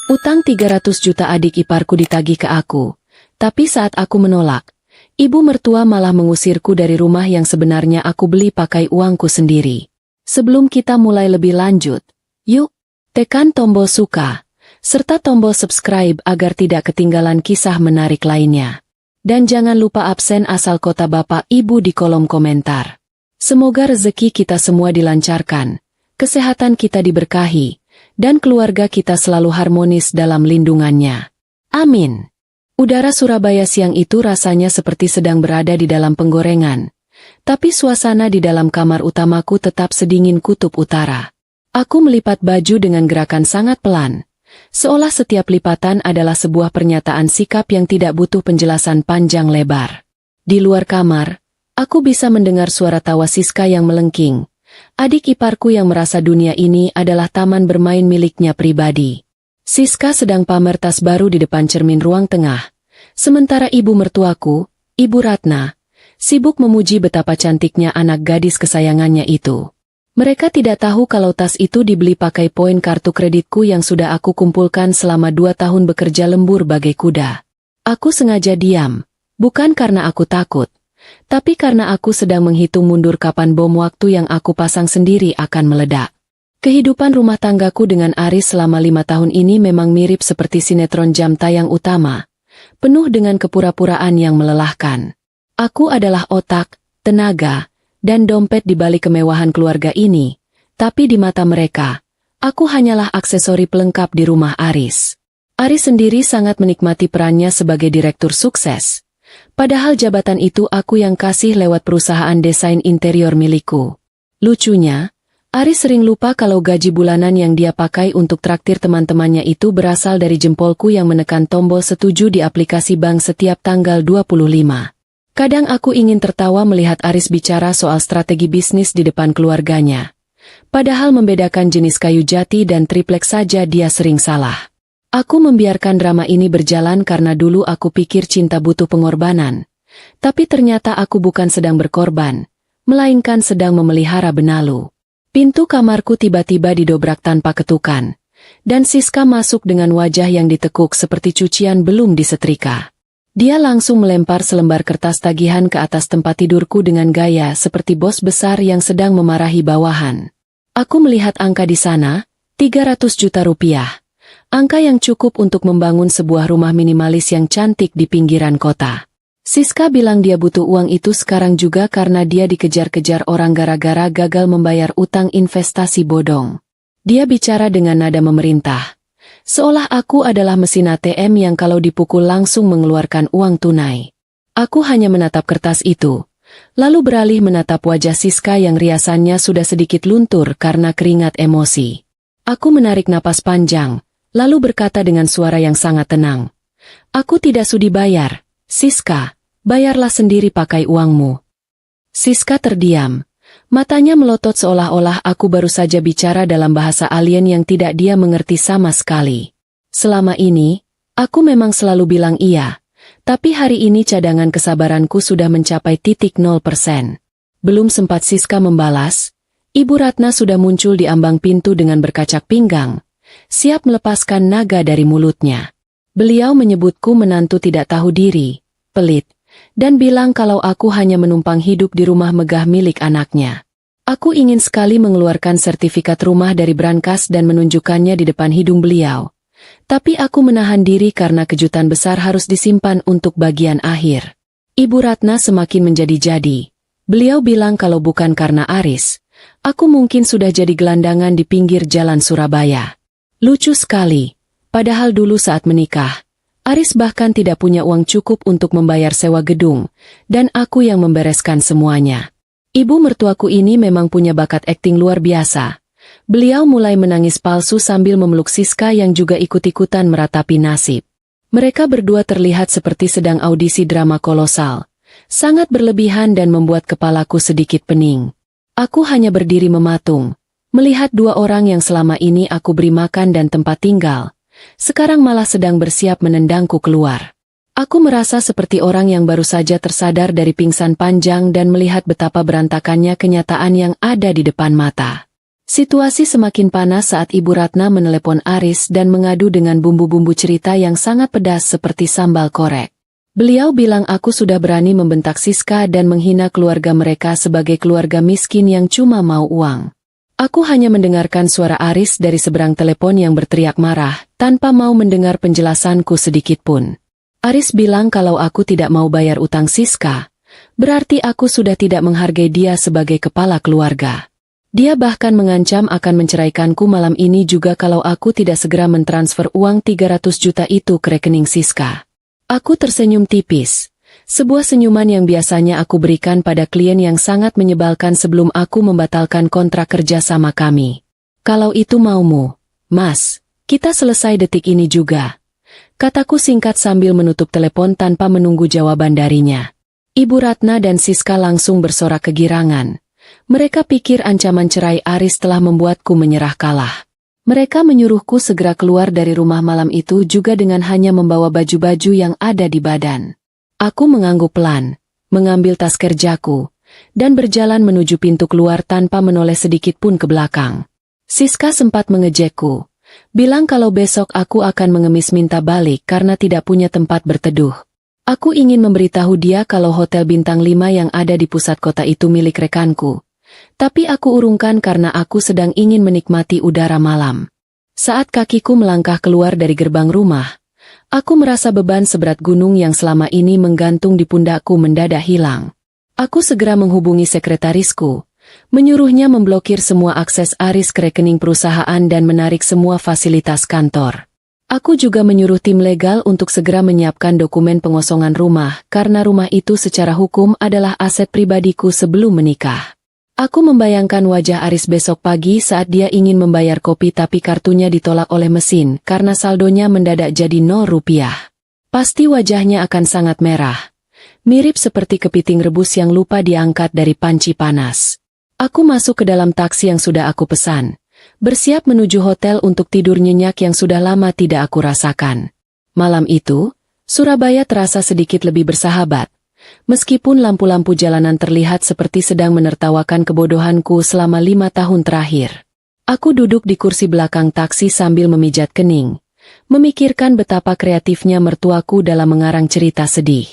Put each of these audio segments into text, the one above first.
Utang 300 juta adik iparku ditagih ke aku. Tapi saat aku menolak, ibu mertua malah mengusirku dari rumah yang sebenarnya aku beli pakai uangku sendiri. Sebelum kita mulai lebih lanjut, yuk, tekan tombol suka, serta tombol subscribe agar tidak ketinggalan kisah menarik lainnya. Dan jangan lupa absen asal kota Bapak Ibu di kolom komentar. Semoga rezeki kita semua dilancarkan, kesehatan kita diberkahi, dan keluarga kita selalu harmonis dalam lindungannya. Amin. Udara Surabaya siang itu rasanya seperti sedang berada di dalam penggorengan. Tapi suasana di dalam kamar utamaku tetap sedingin kutub utara. Aku melipat baju dengan gerakan sangat pelan. Seolah setiap lipatan adalah sebuah pernyataan sikap yang tidak butuh penjelasan panjang lebar. Di luar kamar, aku bisa mendengar suara tawa Siska yang melengking. Adik iparku yang merasa dunia ini adalah taman bermain miliknya pribadi. Siska sedang pamer tas baru di depan cermin ruang tengah. Sementara ibu mertuaku, Ibu Ratna, sibuk memuji betapa cantiknya anak gadis kesayangannya itu. Mereka tidak tahu kalau tas itu dibeli pakai poin kartu kreditku yang sudah aku kumpulkan selama 2 tahun bekerja lembur bagai kuda. Aku sengaja diam, bukan karena aku takut, tapi karena aku sedang menghitung mundur kapan bom waktu yang aku pasang sendiri akan meledak. Kehidupan rumah tanggaku dengan Aris selama 5 tahun ini memang mirip seperti sinetron jam tayang utama, penuh dengan kepura-puraan yang melelahkan. Aku adalah otak, tenaga, dan dompet di balik kemewahan keluarga ini, tapi di mata mereka, aku hanyalah aksesori pelengkap di rumah Aris. Aris sendiri sangat menikmati perannya sebagai direktur sukses. Padahal jabatan itu aku yang kasih lewat perusahaan desain interior milikku. Lucunya, Aris sering lupa kalau gaji bulanan yang dia pakai untuk traktir teman-temannya itu berasal dari jempolku yang menekan tombol setuju di aplikasi bank setiap tanggal 25. Kadang aku ingin tertawa melihat Aris bicara soal strategi bisnis di depan keluarganya. Padahal membedakan jenis kayu jati dan triplek saja dia sering salah. Aku membiarkan drama ini berjalan karena dulu aku pikir cinta butuh pengorbanan. Tapi ternyata aku bukan sedang berkorban, melainkan sedang memelihara benalu. Pintu kamarku tiba-tiba didobrak tanpa ketukan, dan Siska masuk dengan wajah yang ditekuk seperti cucian belum disetrika. Dia langsung melempar selembar kertas tagihan ke atas tempat tidurku dengan gaya seperti bos besar yang sedang memarahi bawahan. Aku melihat angka di sana, 300 juta rupiah. Angka yang cukup untuk membangun sebuah rumah minimalis yang cantik di pinggiran kota. Siska bilang dia butuh uang itu sekarang juga karena dia dikejar-kejar orang gara-gara gagal membayar utang investasi bodong. Dia bicara dengan nada memerintah. Seolah aku adalah mesin ATM yang kalau dipukul langsung mengeluarkan uang tunai. Aku hanya menatap kertas itu, lalu beralih menatap wajah Siska yang riasannya sudah sedikit luntur karena keringat emosi. Aku menarik napas panjang, lalu berkata dengan suara yang sangat tenang. Aku tidak sudi bayar, Siska, bayarlah sendiri pakai uangmu. Siska terdiam. Matanya melotot seolah-olah aku baru saja bicara dalam bahasa alien yang tidak dia mengerti sama sekali. Selama ini, aku memang selalu bilang iya, tapi hari ini cadangan kesabaranku sudah mencapai titik 0%. Belum sempat Siska membalas, Ibu Ratna sudah muncul di ambang pintu dengan berkacak pinggang, siap melepaskan naga dari mulutnya. Beliau menyebutku menantu tidak tahu diri, pelit, dan bilang kalau aku hanya menumpang hidup di rumah megah milik anaknya. Aku ingin sekali mengeluarkan sertifikat rumah dari brankas dan menunjukkannya di depan hidung beliau. Tapi aku menahan diri karena kejutan besar harus disimpan untuk bagian akhir. Ibu Ratna semakin menjadi-jadi. Beliau bilang kalau bukan karena Aris, aku mungkin sudah jadi gelandangan di pinggir jalan Surabaya. Lucu sekali, padahal dulu saat menikah, Aris bahkan tidak punya uang cukup untuk membayar sewa gedung, dan aku yang membereskan semuanya. Ibu mertuaku ini memang punya bakat akting luar biasa. Beliau mulai menangis palsu sambil memeluk Siska yang juga ikut-ikutan meratapi nasib. Mereka berdua terlihat seperti sedang audisi drama kolosal. Sangat berlebihan dan membuat kepalaku sedikit pening. Aku hanya berdiri mematung, melihat 2 orang yang selama ini aku beri makan dan tempat tinggal, sekarang malah sedang bersiap menendangku keluar. Aku merasa seperti orang yang baru saja tersadar dari pingsan panjang dan melihat betapa berantakannya kenyataan yang ada di depan mata. Situasi semakin panas saat Ibu Ratna menelepon Aris dan mengadu dengan bumbu-bumbu cerita yang sangat pedas seperti sambal korek. Beliau bilang aku sudah berani membentak Siska dan menghina keluarga mereka sebagai keluarga miskin yang cuma mau uang. Aku hanya mendengarkan suara Aris dari seberang telepon yang berteriak marah, tanpa mau mendengar penjelasanku sedikitpun. Aris bilang kalau aku tidak mau bayar utang Siska, berarti aku sudah tidak menghargai dia sebagai kepala keluarga. Dia bahkan mengancam akan menceraikanku malam ini juga kalau aku tidak segera mentransfer uang 300 juta itu ke rekening Siska. Aku tersenyum tipis. Sebuah senyuman yang biasanya aku berikan pada klien yang sangat menyebalkan sebelum aku membatalkan kontrak kerja sama kami. Kalau itu maumu, Mas, kita selesai detik ini juga. Kataku singkat sambil menutup telepon tanpa menunggu jawaban darinya. Ibu Ratna dan Siska langsung bersorak kegirangan. Mereka pikir ancaman cerai Aris telah membuatku menyerah kalah. Mereka menyuruhku segera keluar dari rumah malam itu juga dengan hanya membawa baju-baju yang ada di badan. Aku mengangguk pelan, mengambil tas kerjaku, dan berjalan menuju pintu keluar tanpa menoleh sedikit pun ke belakang. Siska sempat mengejekku, bilang kalau besok aku akan mengemis minta balik karena tidak punya tempat berteduh. Aku ingin memberitahu dia kalau hotel bintang 5 yang ada di pusat kota itu milik rekanku. Tapi aku urungkan karena aku sedang ingin menikmati udara malam. Saat kakiku melangkah keluar dari gerbang rumah, aku merasa beban seberat gunung yang selama ini menggantung di pundakku mendadak hilang. Aku segera menghubungi sekretarisku, menyuruhnya memblokir semua akses Aris ke rekening perusahaan dan menarik semua fasilitas kantor. Aku juga menyuruh tim legal untuk segera menyiapkan dokumen pengosongan rumah karena rumah itu secara hukum adalah aset pribadiku sebelum menikah. Aku membayangkan wajah Aris besok pagi saat dia ingin membayar kopi tapi kartunya ditolak oleh mesin karena saldonya mendadak jadi 0 rupiah. Pasti wajahnya akan sangat merah. Mirip seperti kepiting rebus yang lupa diangkat dari panci panas. Aku masuk ke dalam taksi yang sudah aku pesan. Bersiap menuju hotel untuk tidur nyenyak yang sudah lama tidak aku rasakan. Malam itu, Surabaya terasa sedikit lebih bersahabat. Meskipun lampu-lampu jalanan terlihat seperti sedang menertawakan kebodohanku selama 5 tahun terakhir. Aku duduk di kursi belakang taksi sambil memijat kening, memikirkan betapa kreatifnya mertuaku dalam mengarang cerita sedih.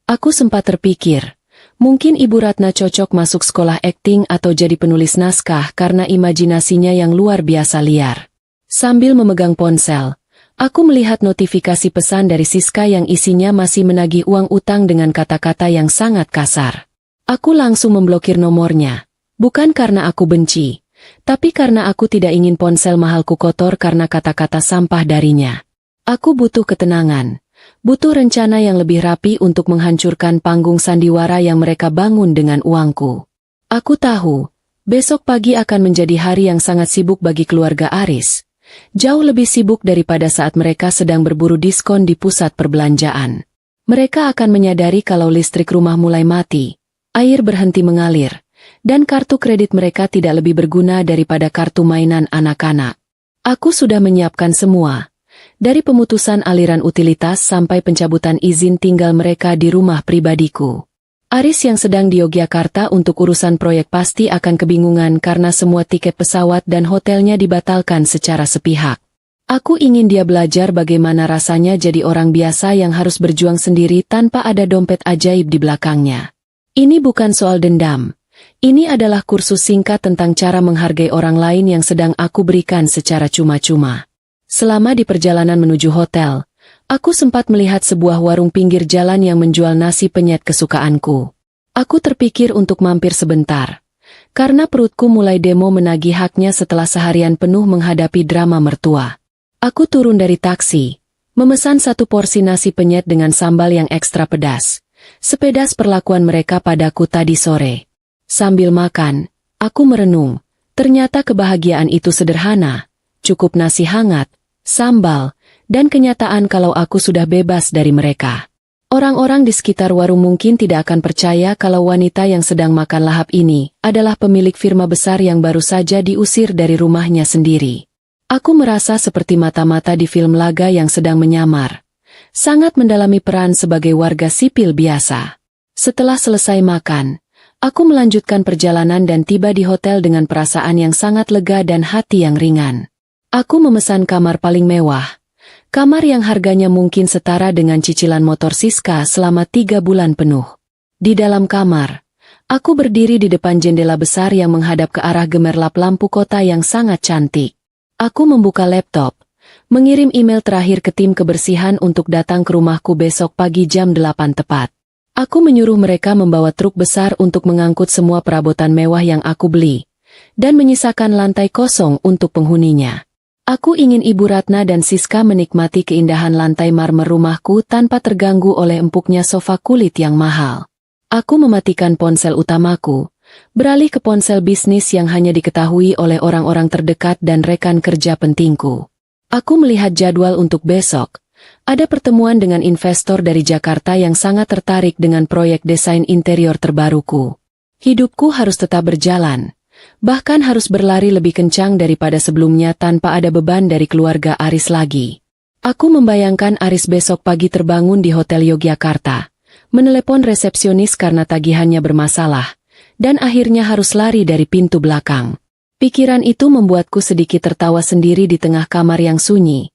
Aku sempat terpikir, mungkin Ibu Ratna cocok masuk sekolah akting atau jadi penulis naskah karena imajinasinya yang luar biasa liar. Sambil memegang ponsel, aku melihat notifikasi pesan dari Siska yang isinya masih menagih uang utang dengan kata-kata yang sangat kasar. Aku langsung memblokir nomornya, bukan karena aku benci, tapi karena aku tidak ingin ponsel mahalku kotor karena kata-kata sampah darinya. Aku butuh ketenangan. Butuh rencana yang lebih rapi untuk menghancurkan panggung sandiwara yang mereka bangun dengan uangku. Aku tahu, besok pagi akan menjadi hari yang sangat sibuk bagi keluarga Aris. Jauh lebih sibuk daripada saat mereka sedang berburu diskon di pusat perbelanjaan. Mereka akan menyadari kalau listrik rumah mulai mati, air berhenti mengalir, dan kartu kredit mereka tidak lebih berguna daripada kartu mainan anak-anak. Aku sudah menyiapkan semua. Dari pemutusan aliran utilitas sampai pencabutan izin tinggal mereka di rumah pribadiku. Aris yang sedang di Yogyakarta untuk urusan proyek pasti akan kebingungan karena semua tiket pesawat dan hotelnya dibatalkan secara sepihak. Aku ingin dia belajar bagaimana rasanya jadi orang biasa yang harus berjuang sendiri tanpa ada dompet ajaib di belakangnya. Ini bukan soal dendam. Ini adalah kursus singkat tentang cara menghargai orang lain yang sedang aku berikan secara cuma-cuma. Selama di perjalanan menuju hotel, aku sempat melihat sebuah warung pinggir jalan yang menjual nasi penyet kesukaanku. Aku terpikir untuk mampir sebentar, karena perutku mulai demo menagih haknya setelah seharian penuh menghadapi drama mertua. Aku turun dari taksi, memesan 1 porsi nasi penyet dengan sambal yang ekstra pedas, sepedas perlakuan mereka padaku tadi sore. Sambil makan, aku merenung, ternyata kebahagiaan itu sederhana, cukup nasi hangat, sambal, dan kenyataan kalau aku sudah bebas dari mereka. Orang-orang di sekitar warung mungkin tidak akan percaya kalau wanita yang sedang makan lahap ini adalah pemilik firma besar yang baru saja diusir dari rumahnya sendiri. Aku merasa seperti mata-mata di film laga yang sedang menyamar. Sangat mendalami peran sebagai warga sipil biasa. Setelah selesai makan, Aku melanjutkan perjalanan dan tiba di hotel dengan perasaan yang sangat lega dan hati yang ringan. Aku memesan kamar paling mewah. Kamar yang harganya mungkin setara dengan cicilan motor Siska selama 3 bulan penuh. Di dalam kamar, aku berdiri di depan jendela besar yang menghadap ke arah gemerlap lampu kota yang sangat cantik. Aku membuka laptop, mengirim email terakhir ke tim kebersihan untuk datang ke rumahku besok pagi jam 8 tepat. Aku menyuruh mereka membawa truk besar untuk mengangkut semua perabotan mewah yang aku beli, dan menyisakan lantai kosong untuk penghuninya. Aku ingin Ibu Ratna dan Siska menikmati keindahan lantai marmer rumahku tanpa terganggu oleh empuknya sofa kulit yang mahal. Aku mematikan ponsel utamaku, beralih ke ponsel bisnis yang hanya diketahui oleh orang-orang terdekat dan rekan kerja pentingku. Aku melihat jadwal untuk besok. Ada pertemuan dengan investor dari Jakarta yang sangat tertarik dengan proyek desain interior terbaruku. Hidupku harus tetap berjalan, bahkan harus berlari lebih kencang daripada sebelumnya tanpa ada beban dari keluarga Aris lagi. Aku membayangkan Aris besok pagi terbangun di Hotel Yogyakarta, menelepon resepsionis karena tagihannya bermasalah, dan akhirnya harus lari dari pintu belakang. Pikiran itu membuatku sedikit tertawa sendiri di tengah kamar yang sunyi.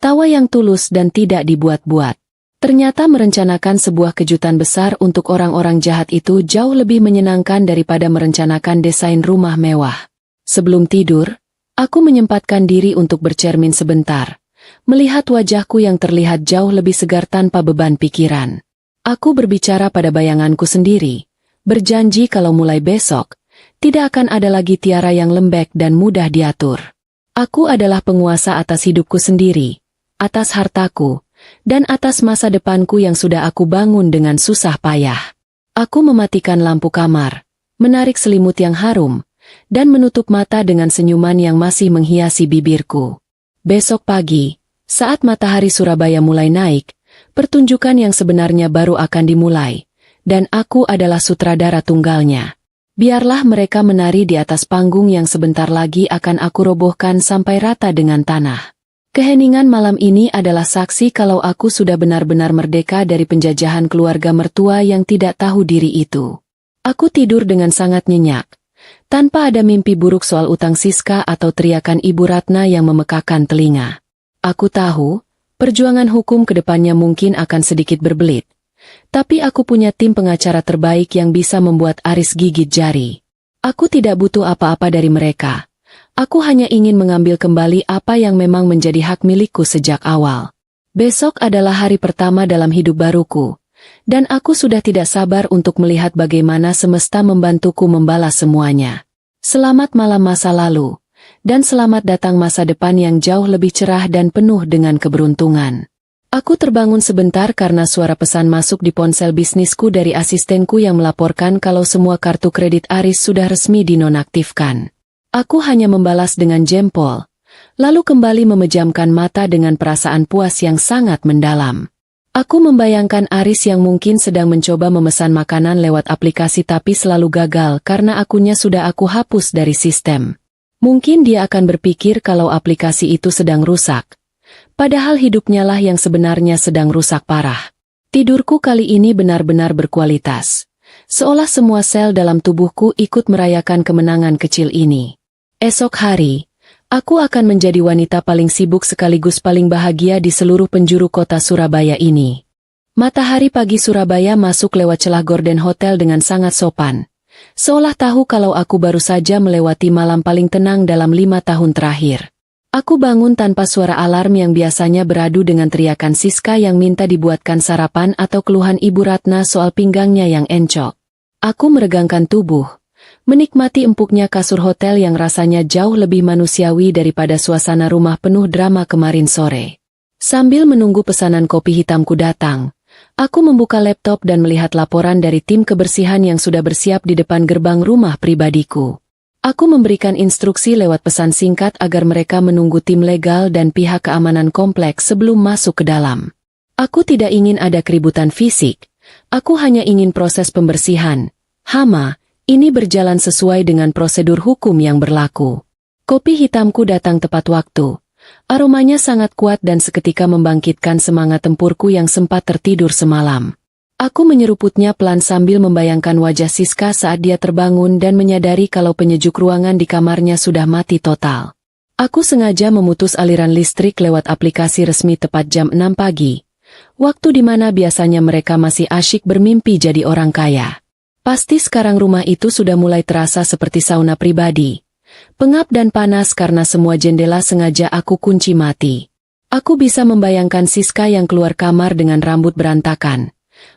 Tawa yang tulus dan tidak dibuat-buat. Ternyata merencanakan sebuah kejutan besar untuk orang-orang jahat itu jauh lebih menyenangkan daripada merencanakan desain rumah mewah. Sebelum tidur, aku menyempatkan diri untuk bercermin sebentar, melihat wajahku yang terlihat jauh lebih segar tanpa beban pikiran. Aku berbicara pada bayanganku sendiri, berjanji kalau mulai besok, tidak akan ada lagi Tiara yang lembek dan mudah diatur. Aku adalah penguasa atas hidupku sendiri, atas hartaku, dan atas masa depanku yang sudah aku bangun dengan susah payah. Aku mematikan lampu kamar, menarik selimut yang harum, dan menutup mata dengan senyuman yang masih menghiasi bibirku. Besok pagi, saat matahari Surabaya mulai naik, pertunjukan yang sebenarnya baru akan dimulai, dan aku adalah sutradara tunggalnya. Biarlah mereka menari di atas panggung yang sebentar lagi akan aku robohkan sampai rata dengan tanah. Keheningan malam ini adalah saksi kalau aku sudah benar-benar merdeka dari penjajahan keluarga mertua yang tidak tahu diri itu. Aku tidur dengan sangat nyenyak, tanpa ada mimpi buruk soal utang Siska atau teriakan Ibu Ratna yang memekakan telinga. Aku tahu, perjuangan hukum ke depannya mungkin akan sedikit berbelit, tapi aku punya tim pengacara terbaik yang bisa membuat Aris gigit jari. Aku tidak butuh apa-apa dari mereka. Aku hanya ingin mengambil kembali apa yang memang menjadi hak milikku sejak awal. Besok adalah hari pertama dalam hidup baruku, dan aku sudah tidak sabar untuk melihat bagaimana semesta membantuku membalas semuanya. Selamat malam masa lalu, dan selamat datang masa depan yang jauh lebih cerah dan penuh dengan keberuntungan. Aku terbangun sebentar karena suara pesan masuk di ponsel bisnisku dari asistenku yang melaporkan kalau semua kartu kredit Aris sudah resmi dinonaktifkan. Aku hanya membalas dengan jempol, lalu kembali memejamkan mata dengan perasaan puas yang sangat mendalam. Aku membayangkan Aris yang mungkin sedang mencoba memesan makanan lewat aplikasi tapi selalu gagal karena akunnya sudah aku hapus dari sistem. Mungkin dia akan berpikir kalau aplikasi itu sedang rusak, padahal hidupnya lah yang sebenarnya sedang rusak parah. Tidurku kali ini benar-benar berkualitas, seolah semua sel dalam tubuhku ikut merayakan kemenangan kecil ini. Esok hari, aku akan menjadi wanita paling sibuk sekaligus paling bahagia di seluruh penjuru kota Surabaya ini. Matahari pagi Surabaya masuk lewat celah gorden hotel dengan sangat sopan, seolah tahu kalau aku baru saja melewati malam paling tenang dalam 5 tahun terakhir. Aku bangun tanpa suara alarm yang biasanya beradu dengan teriakan Siska yang minta dibuatkan sarapan atau keluhan Ibu Ratna soal pinggangnya yang encok. Aku meregangkan tubuh, menikmati empuknya kasur hotel yang rasanya jauh lebih manusiawi daripada suasana rumah penuh drama kemarin sore. Sambil menunggu pesanan kopi hitamku datang, aku membuka laptop dan melihat laporan dari tim kebersihan yang sudah bersiap di depan gerbang rumah pribadiku. Aku memberikan instruksi lewat pesan singkat agar mereka menunggu tim legal dan pihak keamanan kompleks sebelum masuk ke dalam. Aku tidak ingin ada keributan fisik, aku hanya ingin proses pembersihan, hama, ini berjalan sesuai dengan prosedur hukum yang berlaku. Kopi hitamku datang tepat waktu. Aromanya sangat kuat dan seketika membangkitkan semangat tempurku yang sempat tertidur semalam. Aku menyeruputnya pelan sambil membayangkan wajah Siska saat dia terbangun dan menyadari kalau penyejuk ruangan di kamarnya sudah mati total. Aku sengaja memutus aliran listrik lewat aplikasi resmi tepat jam 6 pagi. Waktu di mana biasanya mereka masih asyik bermimpi jadi orang kaya. Pasti sekarang rumah itu sudah mulai terasa seperti sauna pribadi. Pengap dan panas karena semua jendela sengaja aku kunci mati. Aku bisa membayangkan Siska yang keluar kamar dengan rambut berantakan.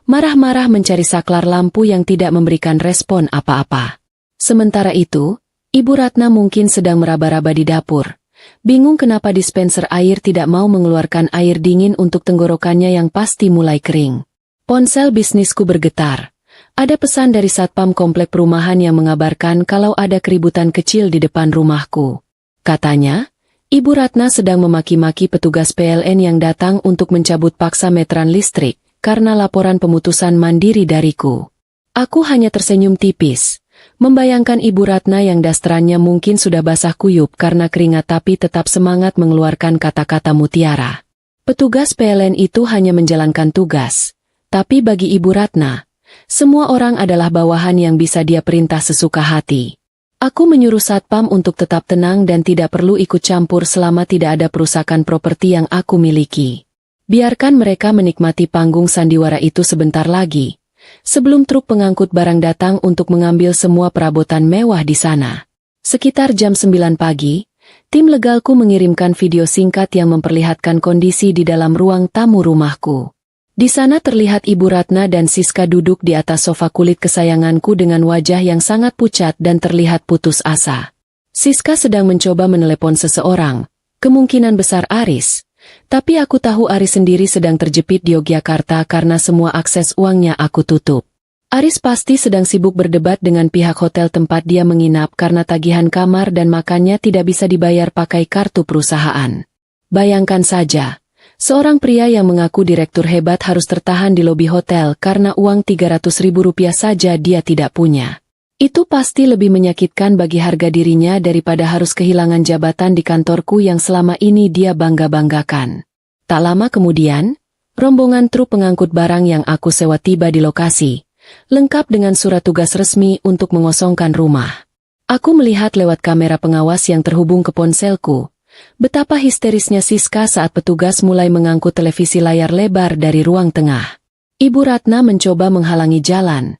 Marah-marah mencari saklar lampu yang tidak memberikan respon apa-apa. Sementara itu, Ibu Ratna mungkin sedang meraba-raba di dapur. Bingung kenapa dispenser air tidak mau mengeluarkan air dingin untuk tenggorokannya yang pasti mulai kering. Ponsel bisnisku bergetar. Ada pesan dari satpam komplek perumahan yang mengabarkan kalau ada keributan kecil di depan rumahku. Katanya, Ibu Ratna sedang memaki-maki petugas PLN yang datang untuk mencabut paksa meteran listrik karena laporan pemutusan mandiri dariku. Aku hanya tersenyum tipis, membayangkan Ibu Ratna yang dasterannya mungkin sudah basah kuyup karena keringat tapi tetap semangat mengeluarkan kata-kata mutiara. Petugas PLN itu hanya menjalankan tugas, tapi bagi Ibu Ratna, semua orang adalah bawahan yang bisa dia perintah sesuka hati. Aku menyuruh satpam untuk tetap tenang dan tidak perlu ikut campur selama tidak ada perusakan properti yang aku miliki. Biarkan mereka menikmati panggung sandiwara itu sebentar lagi, sebelum truk pengangkut barang datang untuk mengambil semua perabotan mewah di sana. Sekitar jam 9 pagi, tim legalku mengirimkan video singkat yang memperlihatkan kondisi di dalam ruang tamu rumahku. Di sana terlihat Ibu Ratna dan Siska duduk di atas sofa kulit kesayanganku dengan wajah yang sangat pucat dan terlihat putus asa. Siska sedang mencoba menelepon seseorang, kemungkinan besar Aris. Tapi aku tahu Aris sendiri sedang terjepit di Yogyakarta karena semua akses uangnya aku tutup. Aris pasti sedang sibuk berdebat dengan pihak hotel tempat dia menginap karena tagihan kamar dan makannya tidak bisa dibayar pakai kartu perusahaan. Bayangkan saja, seorang pria yang mengaku direktur hebat harus tertahan di lobi hotel karena uang Rp300.000 saja dia tidak punya. Itu pasti lebih menyakitkan bagi harga dirinya daripada harus kehilangan jabatan di kantorku yang selama ini dia bangga-banggakan. Tak lama kemudian, rombongan truk pengangkut barang yang aku sewa tiba di lokasi, lengkap dengan surat tugas resmi untuk mengosongkan rumah. Aku melihat lewat kamera pengawas yang terhubung ke ponselku, betapa histerisnya Siska saat petugas mulai mengangkut televisi layar lebar dari ruang tengah. Ibu Ratna mencoba menghalangi jalan.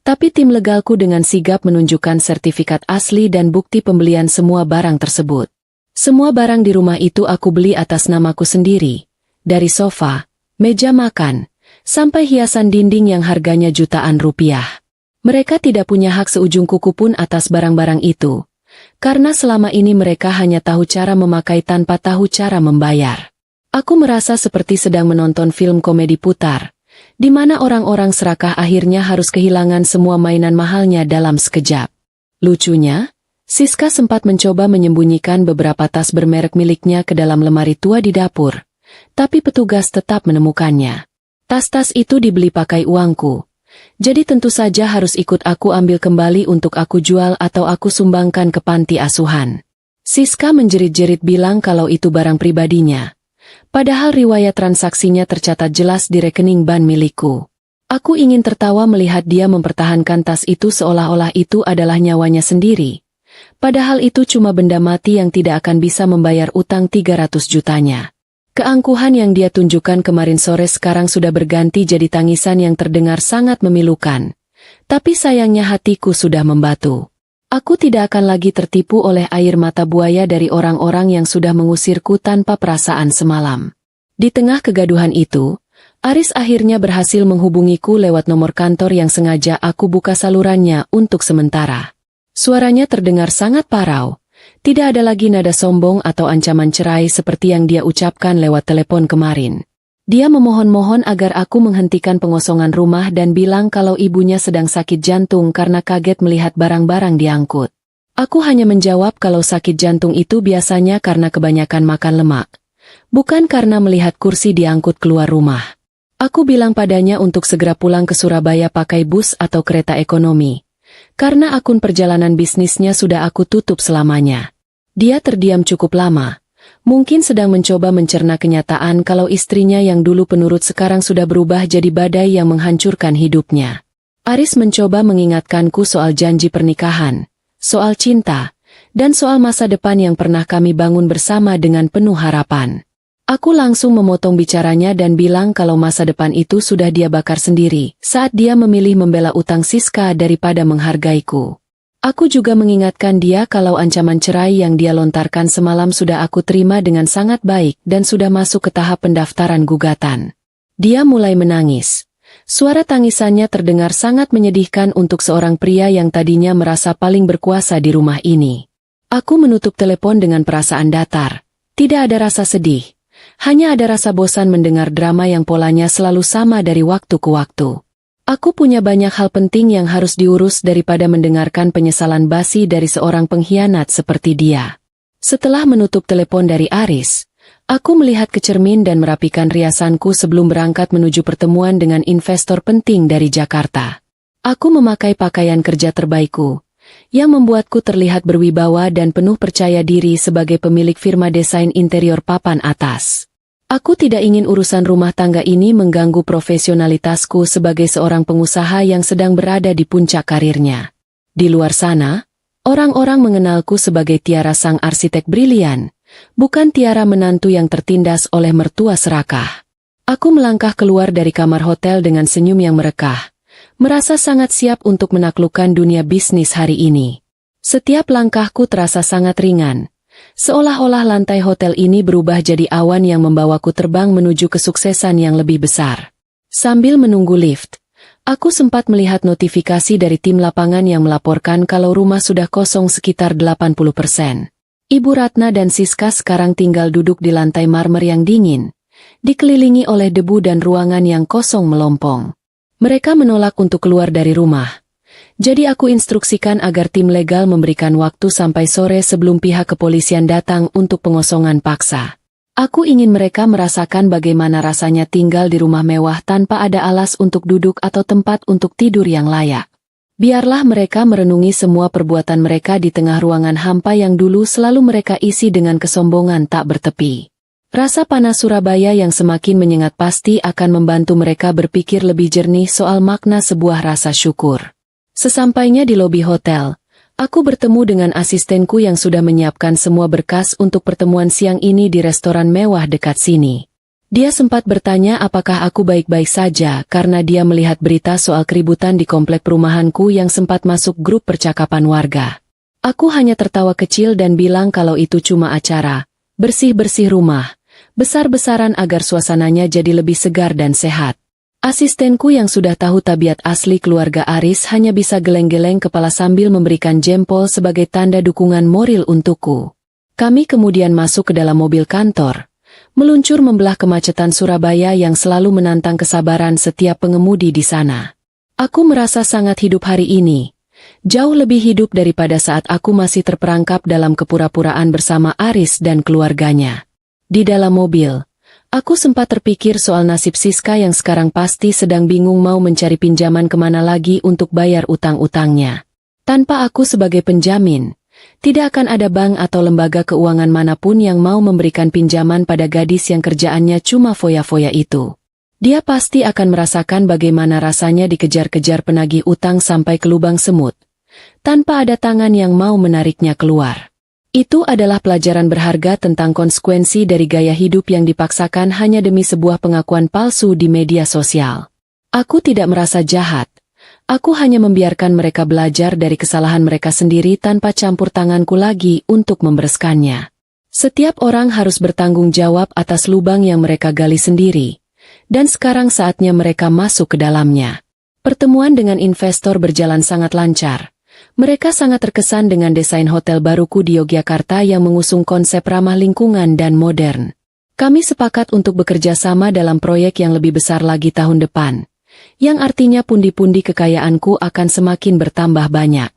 Tapi tim legalku dengan sigap menunjukkan sertifikat asli dan bukti pembelian semua barang tersebut. Semua barang di rumah itu aku beli atas namaku sendiri. Dari sofa, meja makan, sampai hiasan dinding yang harganya jutaan rupiah. Mereka tidak punya hak seujung kuku pun atas barang-barang itu. Karena selama ini mereka hanya tahu cara memakai tanpa tahu cara membayar. Aku merasa seperti sedang menonton film komedi putar, di mana orang-orang serakah akhirnya harus kehilangan semua mainan mahalnya dalam sekejap. Lucunya, Siska sempat mencoba menyembunyikan beberapa tas bermerek miliknya ke dalam lemari tua di dapur, tapi petugas tetap menemukannya. Tas-tas itu dibeli pakai uangku, jadi tentu saja harus ikut aku ambil kembali untuk aku jual atau aku sumbangkan ke panti asuhan. Siska menjerit-jerit bilang kalau itu barang pribadinya. Padahal riwayat transaksinya tercatat jelas di rekening bank milikku. Aku ingin tertawa melihat dia mempertahankan tas itu seolah-olah itu adalah nyawanya sendiri. Padahal itu cuma benda mati yang tidak akan bisa membayar utang 300 jutanya. Keangkuhan yang dia tunjukkan kemarin sore sekarang sudah berganti jadi tangisan yang terdengar sangat memilukan. Tapi sayangnya hatiku sudah membatu. Aku tidak akan lagi tertipu oleh air mata buaya dari orang-orang yang sudah mengusirku tanpa perasaan semalam. Di tengah kegaduhan itu, Aris akhirnya berhasil menghubungiku lewat nomor kantor yang sengaja aku buka salurannya untuk sementara. Suaranya terdengar sangat parau, tidak ada lagi nada sombong atau ancaman cerai seperti yang dia ucapkan lewat telepon kemarin. Dia memohon-mohon agar aku menghentikan pengosongan rumah dan bilang kalau ibunya sedang sakit jantung karena kaget melihat barang-barang diangkut. Aku hanya menjawab kalau sakit jantung itu biasanya karena kebanyakan makan lemak, bukan karena melihat kursi diangkut keluar rumah. Aku bilang padanya untuk segera pulang ke Surabaya pakai bus atau kereta ekonomi, karena akun perjalanan bisnisnya sudah aku tutup selamanya. Dia terdiam cukup lama, Mungkin sedang mencoba mencerna kenyataan kalau istrinya yang dulu penurut sekarang sudah berubah jadi badai yang menghancurkan hidupnya. Aris mencoba mengingatkanku soal janji pernikahan, soal cinta, dan soal masa depan yang pernah kami bangun bersama dengan penuh harapan. Aku langsung memotong bicaranya dan bilang kalau masa depan itu sudah dia bakar sendiri saat dia memilih membela utang Siska daripada menghargaiku. Aku juga mengingatkan dia kalau ancaman cerai yang dia lontarkan semalam sudah aku terima dengan sangat baik dan sudah masuk ke tahap pendaftaran gugatan. Dia mulai menangis. Suara tangisannya terdengar sangat menyedihkan untuk seorang pria yang tadinya merasa paling berkuasa di rumah ini. Aku menutup telepon dengan perasaan datar. Tidak ada rasa sedih. Hanya ada rasa bosan mendengar drama yang polanya selalu sama dari waktu ke waktu. Aku punya banyak hal penting yang harus diurus daripada mendengarkan penyesalan basi dari seorang pengkhianat seperti dia. Setelah menutup telepon dari Aris, aku melihat ke cermin dan merapikan riasanku sebelum berangkat menuju pertemuan dengan investor penting dari Jakarta. Aku memakai pakaian kerja terbaikku, yang membuatku terlihat berwibawa dan penuh percaya diri sebagai pemilik firma desain interior papan atas. Aku tidak ingin urusan rumah tangga ini mengganggu profesionalitasku sebagai seorang pengusaha yang sedang berada di puncak karirnya. Di luar sana, orang-orang mengenalku sebagai Tiara sang arsitek brilian, bukan Tiara menantu yang tertindas oleh mertua serakah. Aku melangkah keluar dari kamar hotel dengan senyum yang merekah, merasa sangat siap untuk menaklukkan dunia bisnis hari ini. Setiap langkahku terasa sangat ringan. Seolah-olah lantai hotel ini berubah jadi awan yang membawaku terbang menuju kesuksesan yang lebih besar. Sambil menunggu lift, aku sempat melihat notifikasi dari tim lapangan yang melaporkan kalau rumah sudah kosong sekitar 80%. Ibu Ratna dan Siska sekarang tinggal duduk di lantai marmer yang dingin, dikelilingi oleh debu dan ruangan yang kosong melompong. Mereka menolak untuk keluar dari rumah. Jadi aku instruksikan agar tim legal memberikan waktu sampai sore sebelum pihak kepolisian datang untuk pengosongan paksa. Aku ingin mereka merasakan bagaimana rasanya tinggal di rumah mewah tanpa ada alas untuk duduk atau tempat untuk tidur yang layak. Biarlah mereka merenungi semua perbuatan mereka di tengah ruangan hampa yang dulu selalu mereka isi dengan kesombongan tak bertepi. Rasa panas Surabaya yang semakin menyengat pasti akan membantu mereka berpikir lebih jernih soal makna sebuah rasa syukur. Sesampainya di lobi hotel, aku bertemu dengan asistenku yang sudah menyiapkan semua berkas untuk pertemuan siang ini di restoran mewah dekat sini. Dia sempat bertanya apakah aku baik-baik saja karena dia melihat berita soal keributan di komplek perumahanku yang sempat masuk grup percakapan warga. Aku hanya tertawa kecil dan bilang kalau itu cuma acara, bersih-bersih rumah, besar-besaran agar suasananya jadi lebih segar dan sehat. Asistenku yang sudah tahu tabiat asli keluarga Aris hanya bisa geleng-geleng kepala sambil memberikan jempol sebagai tanda dukungan moral untukku. Kami kemudian masuk ke dalam mobil kantor, meluncur membelah kemacetan Surabaya yang selalu menantang kesabaran setiap pengemudi di sana. Aku merasa sangat hidup hari ini, jauh lebih hidup daripada saat aku masih terperangkap dalam kepura-puraan bersama Aris dan keluarganya. Di dalam mobil, aku sempat terpikir soal nasib Siska yang sekarang pasti sedang bingung mau mencari pinjaman kemana lagi untuk bayar utang-utangnya. Tanpa aku sebagai penjamin, tidak akan ada bank atau lembaga keuangan manapun yang mau memberikan pinjaman pada gadis yang kerjaannya cuma foya-foya itu. Dia pasti akan merasakan bagaimana rasanya dikejar-kejar penagih utang sampai ke lubang semut, tanpa ada tangan yang mau menariknya keluar. Itu adalah pelajaran berharga tentang konsekuensi dari gaya hidup yang dipaksakan hanya demi sebuah pengakuan palsu di media sosial. Aku tidak merasa jahat. Aku hanya membiarkan mereka belajar dari kesalahan mereka sendiri tanpa campur tanganku lagi untuk membereskannya. Setiap orang harus bertanggung jawab atas lubang yang mereka gali sendiri, dan sekarang saatnya mereka masuk ke dalamnya. Pertemuan dengan investor berjalan sangat lancar. Mereka sangat terkesan dengan desain hotel baruku di Yogyakarta yang mengusung konsep ramah lingkungan dan modern. Kami sepakat untuk bekerja sama dalam proyek yang lebih besar lagi tahun depan, yang artinya pundi-pundi kekayaanku akan semakin bertambah banyak.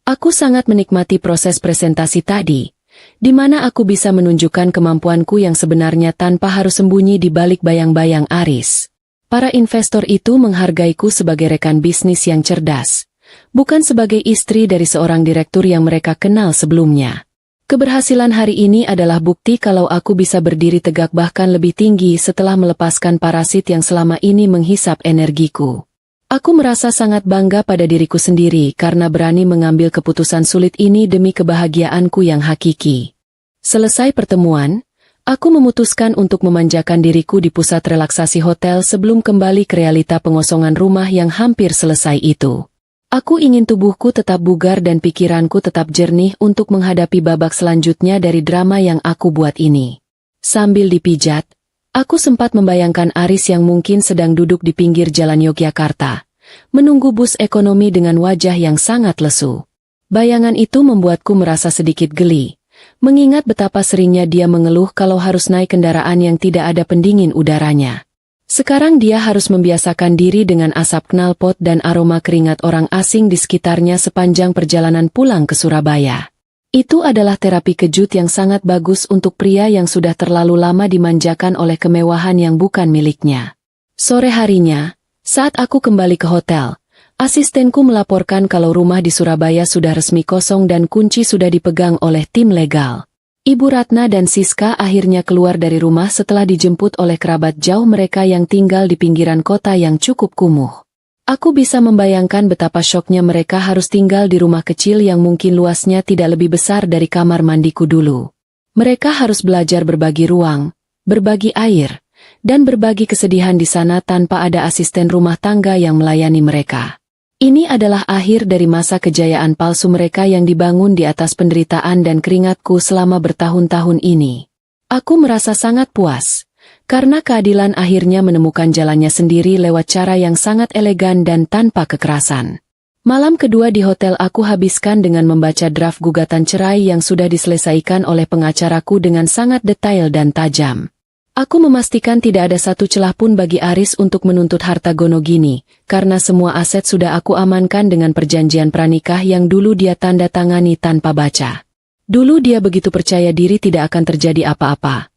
Aku sangat menikmati proses presentasi tadi, di mana aku bisa menunjukkan kemampuanku yang sebenarnya tanpa harus sembunyi di balik bayang-bayang Aris. Para investor itu menghargaiku sebagai rekan bisnis yang cerdas, bukan sebagai istri dari seorang direktur yang mereka kenal sebelumnya. Keberhasilan hari ini adalah bukti kalau aku bisa berdiri tegak bahkan lebih tinggi setelah melepaskan parasit yang selama ini menghisap energiku. Aku merasa sangat bangga pada diriku sendiri karena berani mengambil keputusan sulit ini demi kebahagiaanku yang hakiki. Selesai pertemuan, aku memutuskan untuk memanjakan diriku di pusat relaksasi hotel sebelum kembali ke realita pengosongan rumah yang hampir selesai itu. Aku ingin tubuhku tetap bugar dan pikiranku tetap jernih untuk menghadapi babak selanjutnya dari drama yang aku buat ini. Sambil dipijat, aku sempat membayangkan Aris yang mungkin sedang duduk di pinggir jalan Yogyakarta, menunggu bus ekonomi dengan wajah yang sangat lesu. Bayangan itu membuatku merasa sedikit geli, mengingat betapa seringnya dia mengeluh kalau harus naik kendaraan yang tidak ada pendingin udaranya. Sekarang dia harus membiasakan diri dengan asap knalpot dan aroma keringat orang asing di sekitarnya sepanjang perjalanan pulang ke Surabaya. Itu adalah terapi kejut yang sangat bagus untuk pria yang sudah terlalu lama dimanjakan oleh kemewahan yang bukan miliknya. Sore harinya, saat aku kembali ke hotel, asistenku melaporkan kalau rumah di Surabaya sudah resmi kosong dan kunci sudah dipegang oleh tim legal. Ibu Ratna dan Siska akhirnya keluar dari rumah setelah dijemput oleh kerabat jauh mereka yang tinggal di pinggiran kota yang cukup kumuh. Aku bisa membayangkan betapa syoknya mereka harus tinggal di rumah kecil yang mungkin luasnya tidak lebih besar dari kamar mandiku dulu. Mereka harus belajar berbagi ruang, berbagi air, dan berbagi kesedihan di sana tanpa ada asisten rumah tangga yang melayani mereka. Ini adalah akhir dari masa kejayaan palsu mereka yang dibangun di atas penderitaan dan keringatku selama bertahun-tahun ini. Aku merasa sangat puas, karena keadilan akhirnya menemukan jalannya sendiri lewat cara yang sangat elegan dan tanpa kekerasan. Malam kedua di hotel aku habiskan dengan membaca draft gugatan cerai yang sudah diselesaikan oleh pengacaraku dengan sangat detail dan tajam. Aku memastikan tidak ada satu celah pun bagi Aris untuk menuntut harta Gonogini, karena semua aset sudah aku amankan dengan perjanjian pranikah yang dulu dia tanda tangani tanpa baca. Dulu dia begitu percaya diri tidak akan terjadi apa-apa.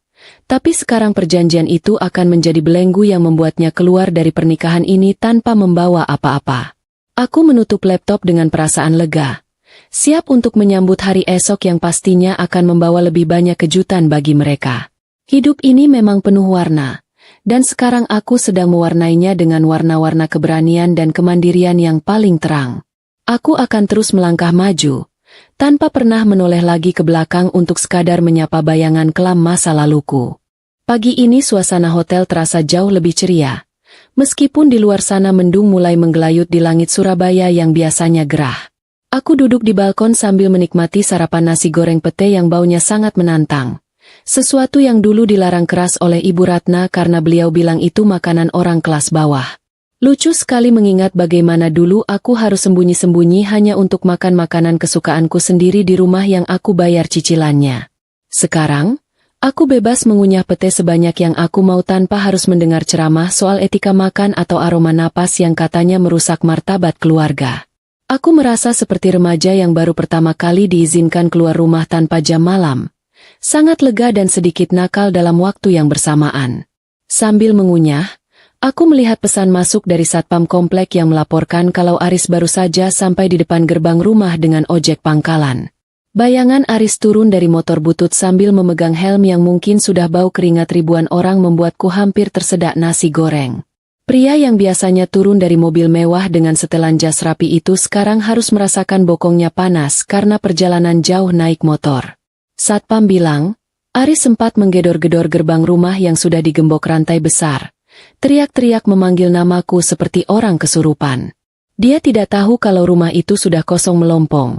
Tapi sekarang perjanjian itu akan menjadi belenggu yang membuatnya keluar dari pernikahan ini tanpa membawa apa-apa. Aku menutup laptop dengan perasaan lega, siap untuk menyambut hari esok yang pastinya akan membawa lebih banyak kejutan bagi mereka. Hidup ini memang penuh warna, dan sekarang aku sedang mewarnainya dengan warna-warna keberanian dan kemandirian yang paling terang. Aku akan terus melangkah maju, tanpa pernah menoleh lagi ke belakang untuk sekadar menyapa bayangan kelam masa laluku. Pagi ini suasana hotel terasa jauh lebih ceria, meskipun di luar sana mendung mulai menggelayut di langit Surabaya yang biasanya gerah. Aku duduk di balkon sambil menikmati sarapan nasi goreng pete yang baunya sangat menantang. Sesuatu yang dulu dilarang keras oleh Ibu Ratna karena beliau bilang itu makanan orang kelas bawah. Lucu sekali mengingat bagaimana dulu aku harus sembunyi-sembunyi hanya untuk makan makanan kesukaanku sendiri di rumah yang aku bayar cicilannya. Sekarang, aku bebas mengunyah pete sebanyak yang aku mau tanpa harus mendengar ceramah soal etika makan atau aroma napas yang katanya merusak martabat keluarga. Aku merasa seperti remaja yang baru pertama kali diizinkan keluar rumah tanpa jam malam. Sangat lega dan sedikit nakal dalam waktu yang bersamaan. Sambil mengunyah, aku melihat pesan masuk dari satpam komplek yang melaporkan kalau Aris baru saja sampai di depan gerbang rumah dengan ojek pangkalan. Bayangan Aris turun dari motor butut sambil memegang helm yang mungkin sudah bau keringat ribuan orang membuatku hampir tersedak nasi goreng. Pria yang biasanya turun dari mobil mewah dengan setelan jas rapi itu sekarang harus merasakan bokongnya panas karena perjalanan jauh naik motor. Satpam bilang, Aris sempat menggedor-gedor gerbang rumah yang sudah digembok rantai besar. Teriak-teriak memanggil namaku seperti orang kesurupan. Dia tidak tahu kalau rumah itu sudah kosong melompong.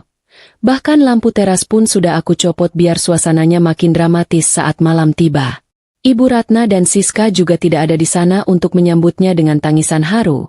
Bahkan lampu teras pun sudah aku copot biar suasananya makin dramatis saat malam tiba. Ibu Ratna dan Siska juga tidak ada di sana untuk menyambutnya dengan tangisan haru,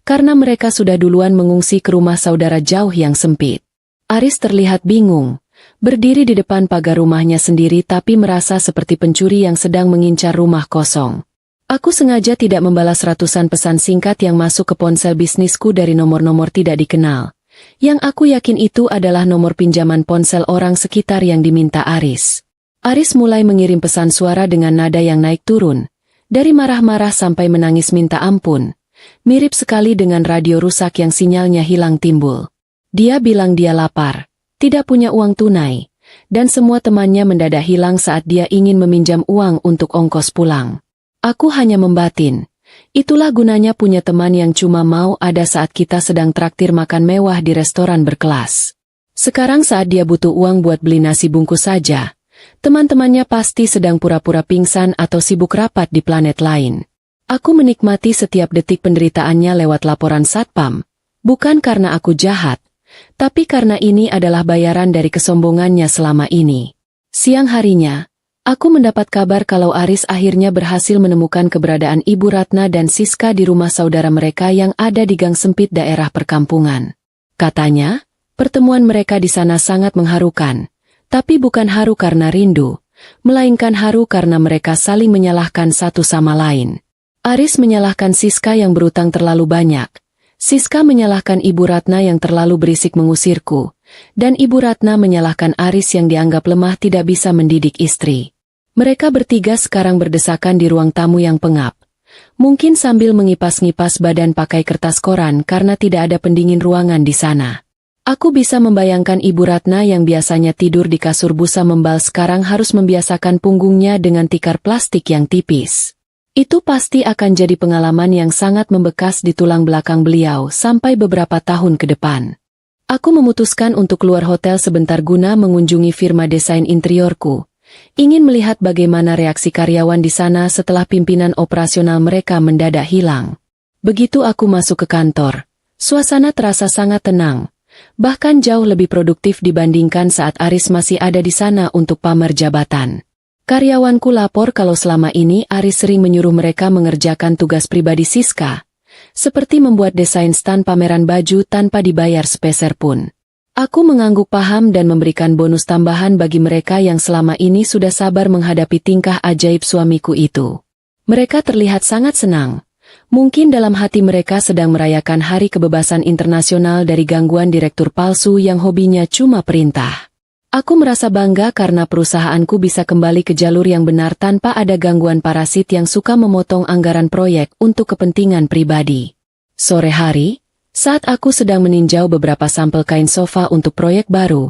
karena mereka sudah duluan mengungsi ke rumah saudara jauh yang sempit. Aris terlihat bingung. Berdiri di depan pagar rumahnya sendiri tapi merasa seperti pencuri yang sedang mengincar rumah kosong. Aku sengaja tidak membalas ratusan pesan singkat yang masuk ke ponsel bisnisku dari nomor-nomor tidak dikenal. Yang aku yakin itu adalah nomor pinjaman ponsel orang sekitar yang diminta Aris. Aris mulai mengirim pesan suara dengan nada yang naik turun, dari marah-marah sampai menangis minta ampun. Mirip sekali dengan radio rusak yang sinyalnya hilang timbul. Dia bilang dia lapar. Tidak punya uang tunai, dan semua temannya mendadak hilang saat dia ingin meminjam uang untuk ongkos pulang. Aku hanya membatin. Itulah gunanya punya teman yang cuma mau ada saat kita sedang traktir makan mewah di restoran berkelas. Sekarang saat dia butuh uang buat beli nasi bungkus saja, teman-temannya pasti sedang pura-pura pingsan atau sibuk rapat di planet lain. Aku menikmati setiap detik penderitaannya lewat laporan satpam, bukan karena aku jahat, tapi karena ini adalah bayaran dari kesombongannya selama ini. Siang harinya, aku mendapat kabar kalau Aris akhirnya berhasil menemukan keberadaan Ibu Ratna dan Siska di rumah saudara mereka yang ada di gang sempit daerah perkampungan. Katanya, pertemuan mereka di sana sangat mengharukan, tapi bukan haru karena rindu, melainkan haru karena mereka saling menyalahkan satu sama lain. Aris menyalahkan Siska yang berutang terlalu banyak. Siska menyalahkan Ibu Ratna yang terlalu berisik mengusirku, dan Ibu Ratna menyalahkan Aris yang dianggap lemah tidak bisa mendidik istri. Mereka bertiga sekarang berdesakan di ruang tamu yang pengap, mungkin sambil mengipas-ngipas badan pakai kertas koran karena tidak ada pendingin ruangan di sana. Aku bisa membayangkan Ibu Ratna yang biasanya tidur di kasur busa membal sekarang harus membiasakan punggungnya dengan tikar plastik yang tipis. Itu pasti akan jadi pengalaman yang sangat membekas di tulang belakang beliau sampai beberapa tahun ke depan. Aku memutuskan untuk keluar hotel sebentar guna mengunjungi firma desain interiorku. Ingin melihat bagaimana reaksi karyawan di sana setelah pimpinan operasional mereka mendadak hilang. Begitu aku masuk ke kantor, suasana terasa sangat tenang, bahkan jauh lebih produktif dibandingkan saat Aris masih ada di sana untuk pamer jabatan. Karyawanku lapor kalau selama ini Aris sering menyuruh mereka mengerjakan tugas pribadi Siska, seperti membuat desain stan pameran baju tanpa dibayar sepeser pun. Aku mengangguk paham dan memberikan bonus tambahan bagi mereka yang selama ini sudah sabar menghadapi tingkah ajaib suamiku itu. Mereka terlihat sangat senang. Mungkin dalam hati mereka sedang merayakan Hari Kebebasan Internasional dari gangguan direktur palsu yang hobinya cuma perintah. Aku merasa bangga karena perusahaanku bisa kembali ke jalur yang benar tanpa ada gangguan parasit yang suka memotong anggaran proyek untuk kepentingan pribadi. Sore hari, saat aku sedang meninjau beberapa sampel kain sofa untuk proyek baru,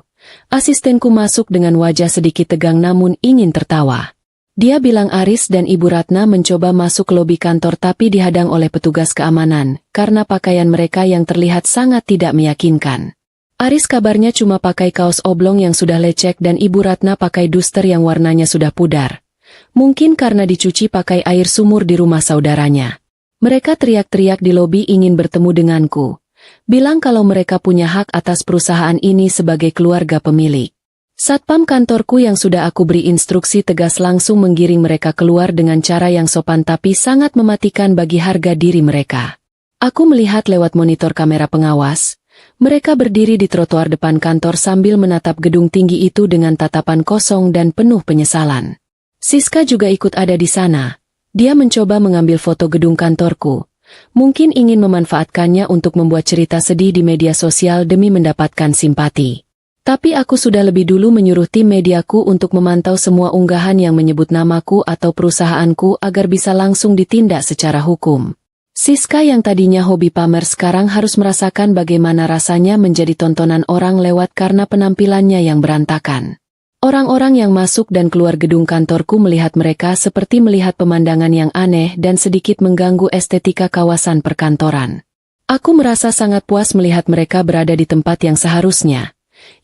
asistenku masuk dengan wajah sedikit tegang namun ingin tertawa. Dia bilang Aris dan Ibu Ratna mencoba masuk ke lobi kantor tapi dihadang oleh petugas keamanan karena pakaian mereka yang terlihat sangat tidak meyakinkan. Aris kabarnya cuma pakai kaos oblong yang sudah lecek dan Ibu Ratna pakai duster yang warnanya sudah pudar. Mungkin karena dicuci pakai air sumur di rumah saudaranya. Mereka teriak-teriak di lobi ingin bertemu denganku. Bilang kalau mereka punya hak atas perusahaan ini sebagai keluarga pemilik. Satpam kantorku yang sudah aku beri instruksi tegas langsung menggiring mereka keluar dengan cara yang sopan tapi sangat mematikan bagi harga diri mereka. Aku melihat lewat monitor kamera pengawas. Mereka berdiri di trotoar depan kantor sambil menatap gedung tinggi itu dengan tatapan kosong dan penuh penyesalan. Siska juga ikut ada di sana. Dia mencoba mengambil foto gedung kantorku. Mungkin ingin memanfaatkannya untuk membuat cerita sedih di media sosial demi mendapatkan simpati. Tapi aku sudah lebih dulu menyuruh tim mediaku untuk memantau semua unggahan yang menyebut namaku atau perusahaanku agar bisa langsung ditindak secara hukum. Siska yang tadinya hobi pamer sekarang harus merasakan bagaimana rasanya menjadi tontonan orang lewat karena penampilannya yang berantakan. Orang-orang yang masuk dan keluar gedung kantorku melihat mereka seperti melihat pemandangan yang aneh dan sedikit mengganggu estetika kawasan perkantoran. Aku merasa sangat puas melihat mereka berada di tempat yang seharusnya,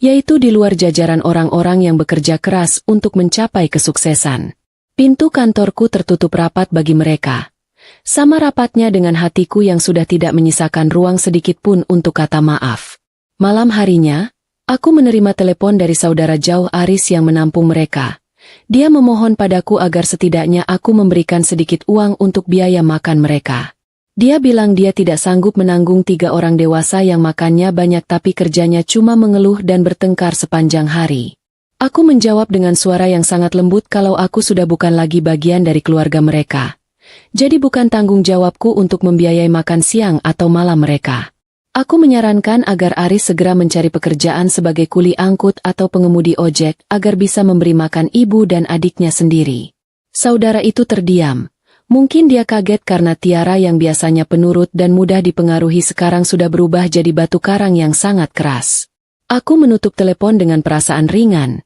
yaitu di luar jajaran orang-orang yang bekerja keras untuk mencapai kesuksesan. Pintu kantorku tertutup rapat bagi mereka. Sama rapatnya dengan hatiku yang sudah tidak menyisakan ruang sedikit pun untuk kata maaf. Malam harinya, aku menerima telepon dari saudara jauh Aris yang menampung mereka. Dia memohon padaku agar setidaknya aku memberikan sedikit uang untuk biaya makan mereka. Dia bilang dia tidak sanggup menanggung 3 orang dewasa yang makannya banyak tapi kerjanya cuma mengeluh dan bertengkar sepanjang hari. Aku menjawab dengan suara yang sangat lembut kalau aku sudah bukan lagi bagian dari keluarga mereka. Jadi bukan tanggung jawabku untuk membiayai makan siang atau malam mereka. Aku menyarankan agar Aris segera mencari pekerjaan sebagai kuli angkut atau pengemudi ojek agar bisa memberi makan ibu dan adiknya sendiri. Saudara itu terdiam. Mungkin dia kaget karena Tiara yang biasanya penurut dan mudah dipengaruhi sekarang sudah berubah jadi batu karang yang sangat keras. Aku menutup telepon dengan perasaan ringan.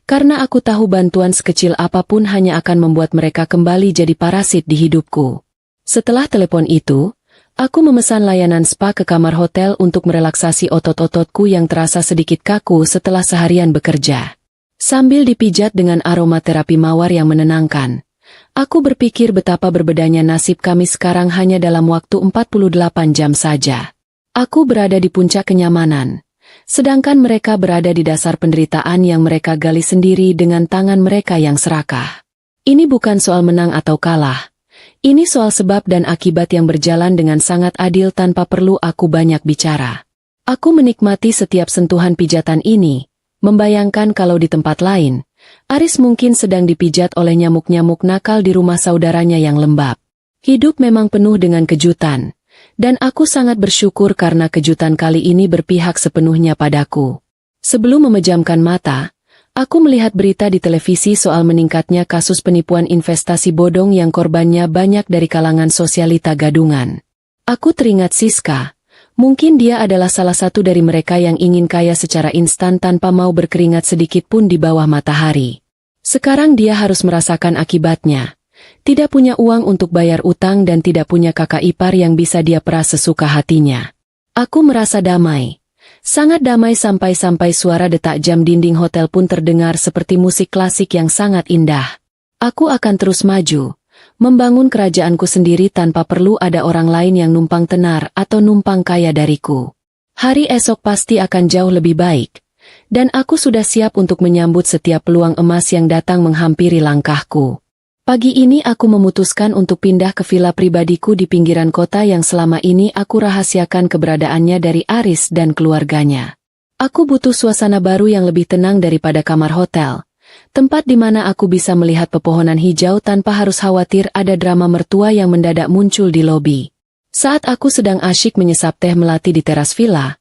karena aku tahu bantuan sekecil apapun hanya akan membuat mereka kembali jadi parasit di hidupku. Setelah telepon itu, aku memesan layanan spa ke kamar hotel untuk merelaksasi otot-ototku yang terasa sedikit kaku setelah seharian bekerja. Sambil dipijat dengan aroma terapi mawar yang menenangkan, aku berpikir betapa berbedanya nasib kami sekarang hanya dalam waktu 48 jam saja. Aku berada di puncak kenyamanan, sedangkan mereka berada di dasar penderitaan yang mereka gali sendiri dengan tangan mereka yang serakah. Ini bukan soal menang atau kalah. Ini soal sebab dan akibat yang berjalan dengan sangat adil tanpa perlu aku banyak bicara. Aku menikmati setiap sentuhan pijatan ini, membayangkan kalau di tempat lain, Aris mungkin sedang dipijat oleh nyamuk-nyamuk nakal di rumah saudaranya yang lembab. Hidup memang penuh dengan kejutan. Dan aku sangat bersyukur karena kejutan kali ini berpihak sepenuhnya padaku. Sebelum memejamkan mata, aku melihat berita di televisi soal meningkatnya kasus penipuan investasi bodong yang korbannya banyak dari kalangan sosialita gadungan. Aku teringat Siska. Mungkin dia adalah salah satu dari mereka yang ingin kaya secara instan tanpa mau berkeringat sedikit pun di bawah matahari. Sekarang dia harus merasakan akibatnya. Tidak punya uang untuk bayar utang dan tidak punya kakak ipar yang bisa dia peras sesuka hatinya. Aku merasa damai. Sangat damai sampai suara detak jam dinding hotel pun terdengar seperti musik klasik yang sangat indah. Aku akan terus maju, membangun kerajaanku sendiri tanpa perlu ada orang lain yang numpang tenar atau numpang kaya dariku. Hari esok pasti akan jauh lebih baik, dan aku sudah siap untuk menyambut setiap peluang emas yang datang menghampiri langkahku. Pagi ini aku memutuskan untuk pindah ke villa pribadiku di pinggiran kota yang selama ini aku rahasiakan keberadaannya dari Aris dan keluarganya. Aku butuh suasana baru yang lebih tenang daripada kamar hotel, tempat di mana aku bisa melihat pepohonan hijau tanpa harus khawatir ada drama mertua yang mendadak muncul di lobi. Saat aku sedang asyik menyesap teh melati di teras villa,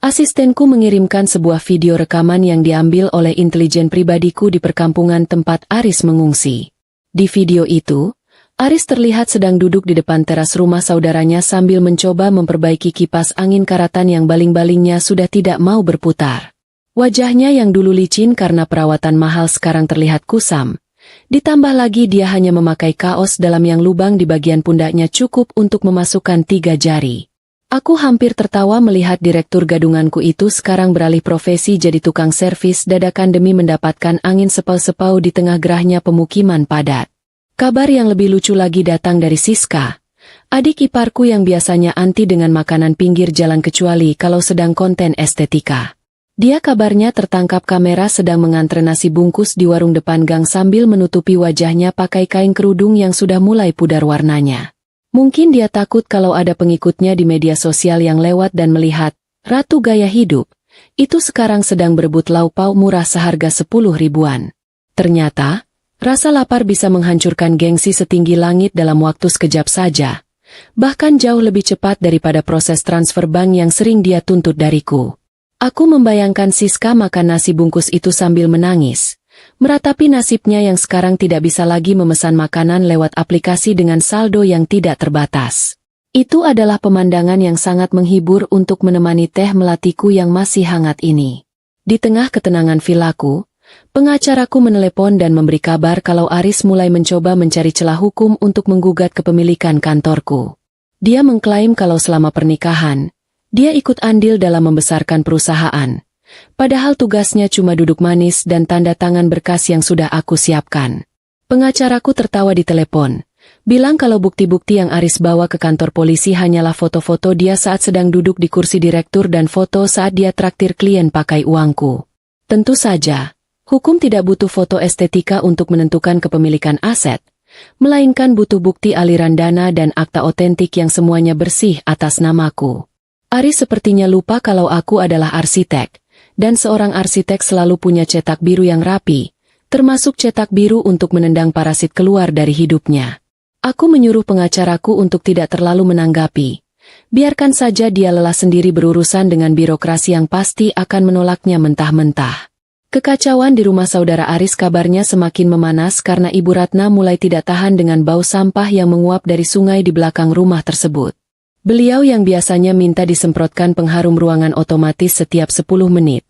asistenku mengirimkan sebuah video rekaman yang diambil oleh intelijen pribadiku di perkampungan tempat Aris mengungsi. Di video itu, Aris terlihat sedang duduk di depan teras rumah saudaranya sambil mencoba memperbaiki kipas angin karatan yang baling-balingnya sudah tidak mau berputar. Wajahnya yang dulu licin karena perawatan mahal sekarang terlihat kusam. Ditambah lagi dia hanya memakai kaos dalam yang lubang di bagian pundaknya cukup untuk memasukkan 3 jari. Aku hampir tertawa melihat direktur gadunganku itu sekarang beralih profesi jadi tukang servis dadakan demi mendapatkan angin sepau-sepau di tengah gerahnya pemukiman padat. Kabar yang lebih lucu lagi datang dari Siska, adik iparku yang biasanya anti dengan makanan pinggir jalan kecuali kalau sedang konten estetika. Dia kabarnya tertangkap kamera sedang mengantre nasi bungkus di warung depan gang sambil menutupi wajahnya pakai kain kerudung yang sudah mulai pudar warnanya. Mungkin dia takut kalau ada pengikutnya di media sosial yang lewat dan melihat, Ratu Gaya Hidup, itu sekarang sedang berebut laupau murah seharga 10 ribuan. Ternyata, rasa lapar bisa menghancurkan gengsi setinggi langit dalam waktu sekejap saja, bahkan jauh lebih cepat daripada proses transfer bank yang sering dia tuntut dariku. Aku membayangkan Siska makan nasi bungkus itu sambil menangis, meratapi nasibnya yang sekarang tidak bisa lagi memesan makanan lewat aplikasi dengan saldo yang tidak terbatas. Itu adalah pemandangan yang sangat menghibur untuk menemani teh melatiku yang masih hangat ini. Di tengah ketenangan vilaku, pengacaraku menelepon dan memberi kabar kalau Aris mulai mencoba mencari celah hukum untuk menggugat kepemilikan kantorku. Dia mengklaim kalau selama pernikahan, dia ikut andil dalam membesarkan perusahaan. Padahal tugasnya cuma duduk manis dan tanda tangan berkas yang sudah aku siapkan. Pengacaraku tertawa di telepon, bilang kalau bukti-bukti yang Aris bawa ke kantor polisi hanyalah foto-foto dia saat sedang duduk di kursi direktur dan foto saat dia traktir klien pakai uangku. Tentu saja, hukum tidak butuh foto estetika untuk menentukan kepemilikan aset, melainkan butuh bukti aliran dana dan akta otentik yang semuanya bersih atas namaku. Aris sepertinya lupa kalau aku adalah arsitek. Dan seorang arsitek selalu punya cetak biru yang rapi, termasuk cetak biru untuk menendang parasit keluar dari hidupnya. Aku menyuruh pengacaraku untuk tidak terlalu menanggapi. Biarkan saja dia lelah sendiri berurusan dengan birokrasi yang pasti akan menolaknya mentah-mentah. Kekacauan di rumah saudara Aris kabarnya semakin memanas karena Ibu Ratna mulai tidak tahan dengan bau sampah yang menguap dari sungai di belakang rumah tersebut. Beliau yang biasanya minta disemprotkan pengharum ruangan otomatis setiap 10 menit,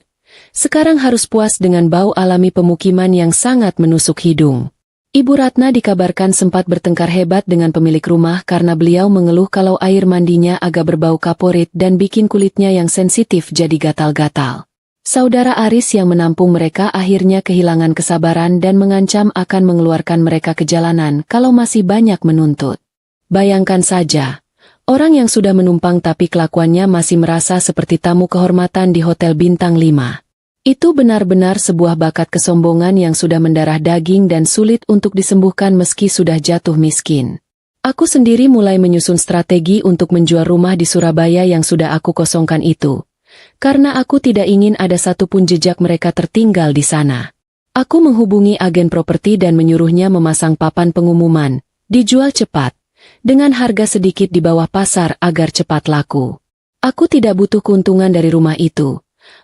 Sekarang harus puas dengan bau alami pemukiman yang sangat menusuk hidung. Ibu Ratna dikabarkan sempat bertengkar hebat dengan pemilik rumah karena beliau mengeluh kalau air mandinya agak berbau kaporit dan bikin kulitnya yang sensitif jadi gatal-gatal. Saudara Aris yang menampung mereka akhirnya kehilangan kesabaran dan mengancam akan mengeluarkan mereka ke jalanan kalau masih banyak menuntut. Bayangkan saja, orang yang sudah menumpang tapi kelakuannya masih merasa seperti tamu kehormatan di Hotel Bintang 5. Itu benar-benar sebuah bakat kesombongan yang sudah mendarah daging dan sulit untuk disembuhkan meski sudah jatuh miskin. Aku sendiri mulai menyusun strategi untuk menjual rumah di Surabaya yang sudah aku kosongkan itu. Karena aku tidak ingin ada satupun jejak mereka tertinggal di sana. Aku menghubungi agen properti dan menyuruhnya memasang papan pengumuman, dijual cepat, dengan harga sedikit di bawah pasar agar cepat laku. Aku tidak butuh keuntungan dari rumah itu.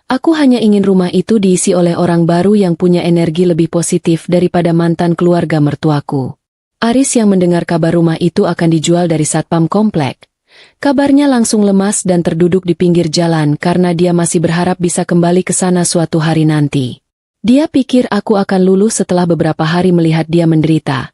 Aku hanya ingin rumah itu diisi oleh orang baru yang punya energi lebih positif daripada mantan keluarga mertuaku. Aris yang mendengar kabar rumah itu akan dijual dari satpam komplek. Kabarnya langsung lemas dan terduduk di pinggir jalan karena dia masih berharap bisa kembali ke sana suatu hari nanti. Dia pikir aku akan luluh setelah beberapa hari melihat dia menderita.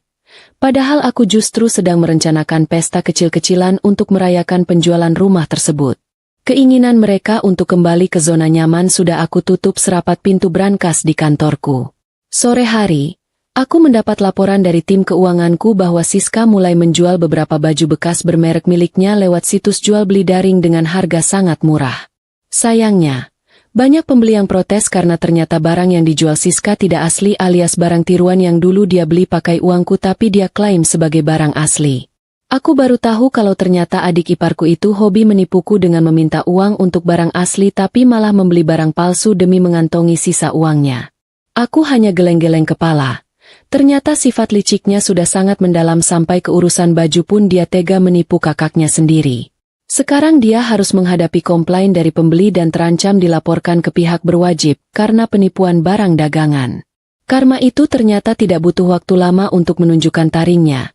Padahal aku justru sedang merencanakan pesta kecil-kecilan untuk merayakan penjualan rumah tersebut. Keinginan mereka untuk kembali ke zona nyaman sudah aku tutup serapat pintu brankas di kantorku. Sore hari, aku mendapat laporan dari tim keuanganku bahwa Siska mulai menjual beberapa baju bekas bermerek miliknya lewat situs jual beli daring dengan harga sangat murah. Sayangnya, banyak pembeli yang protes karena ternyata barang yang dijual Siska tidak asli alias barang tiruan yang dulu dia beli pakai uangku tapi dia klaim sebagai barang asli. Aku baru tahu kalau ternyata adik iparku itu hobi menipuku dengan meminta uang untuk barang asli tapi malah membeli barang palsu demi mengantongi sisa uangnya. Aku hanya geleng-geleng kepala. Ternyata sifat liciknya sudah sangat mendalam sampai ke urusan baju pun dia tega menipu kakaknya sendiri. Sekarang dia harus menghadapi komplain dari pembeli dan terancam dilaporkan ke pihak berwajib karena penipuan barang dagangan. Karma itu ternyata tidak butuh waktu lama untuk menunjukkan taringnya.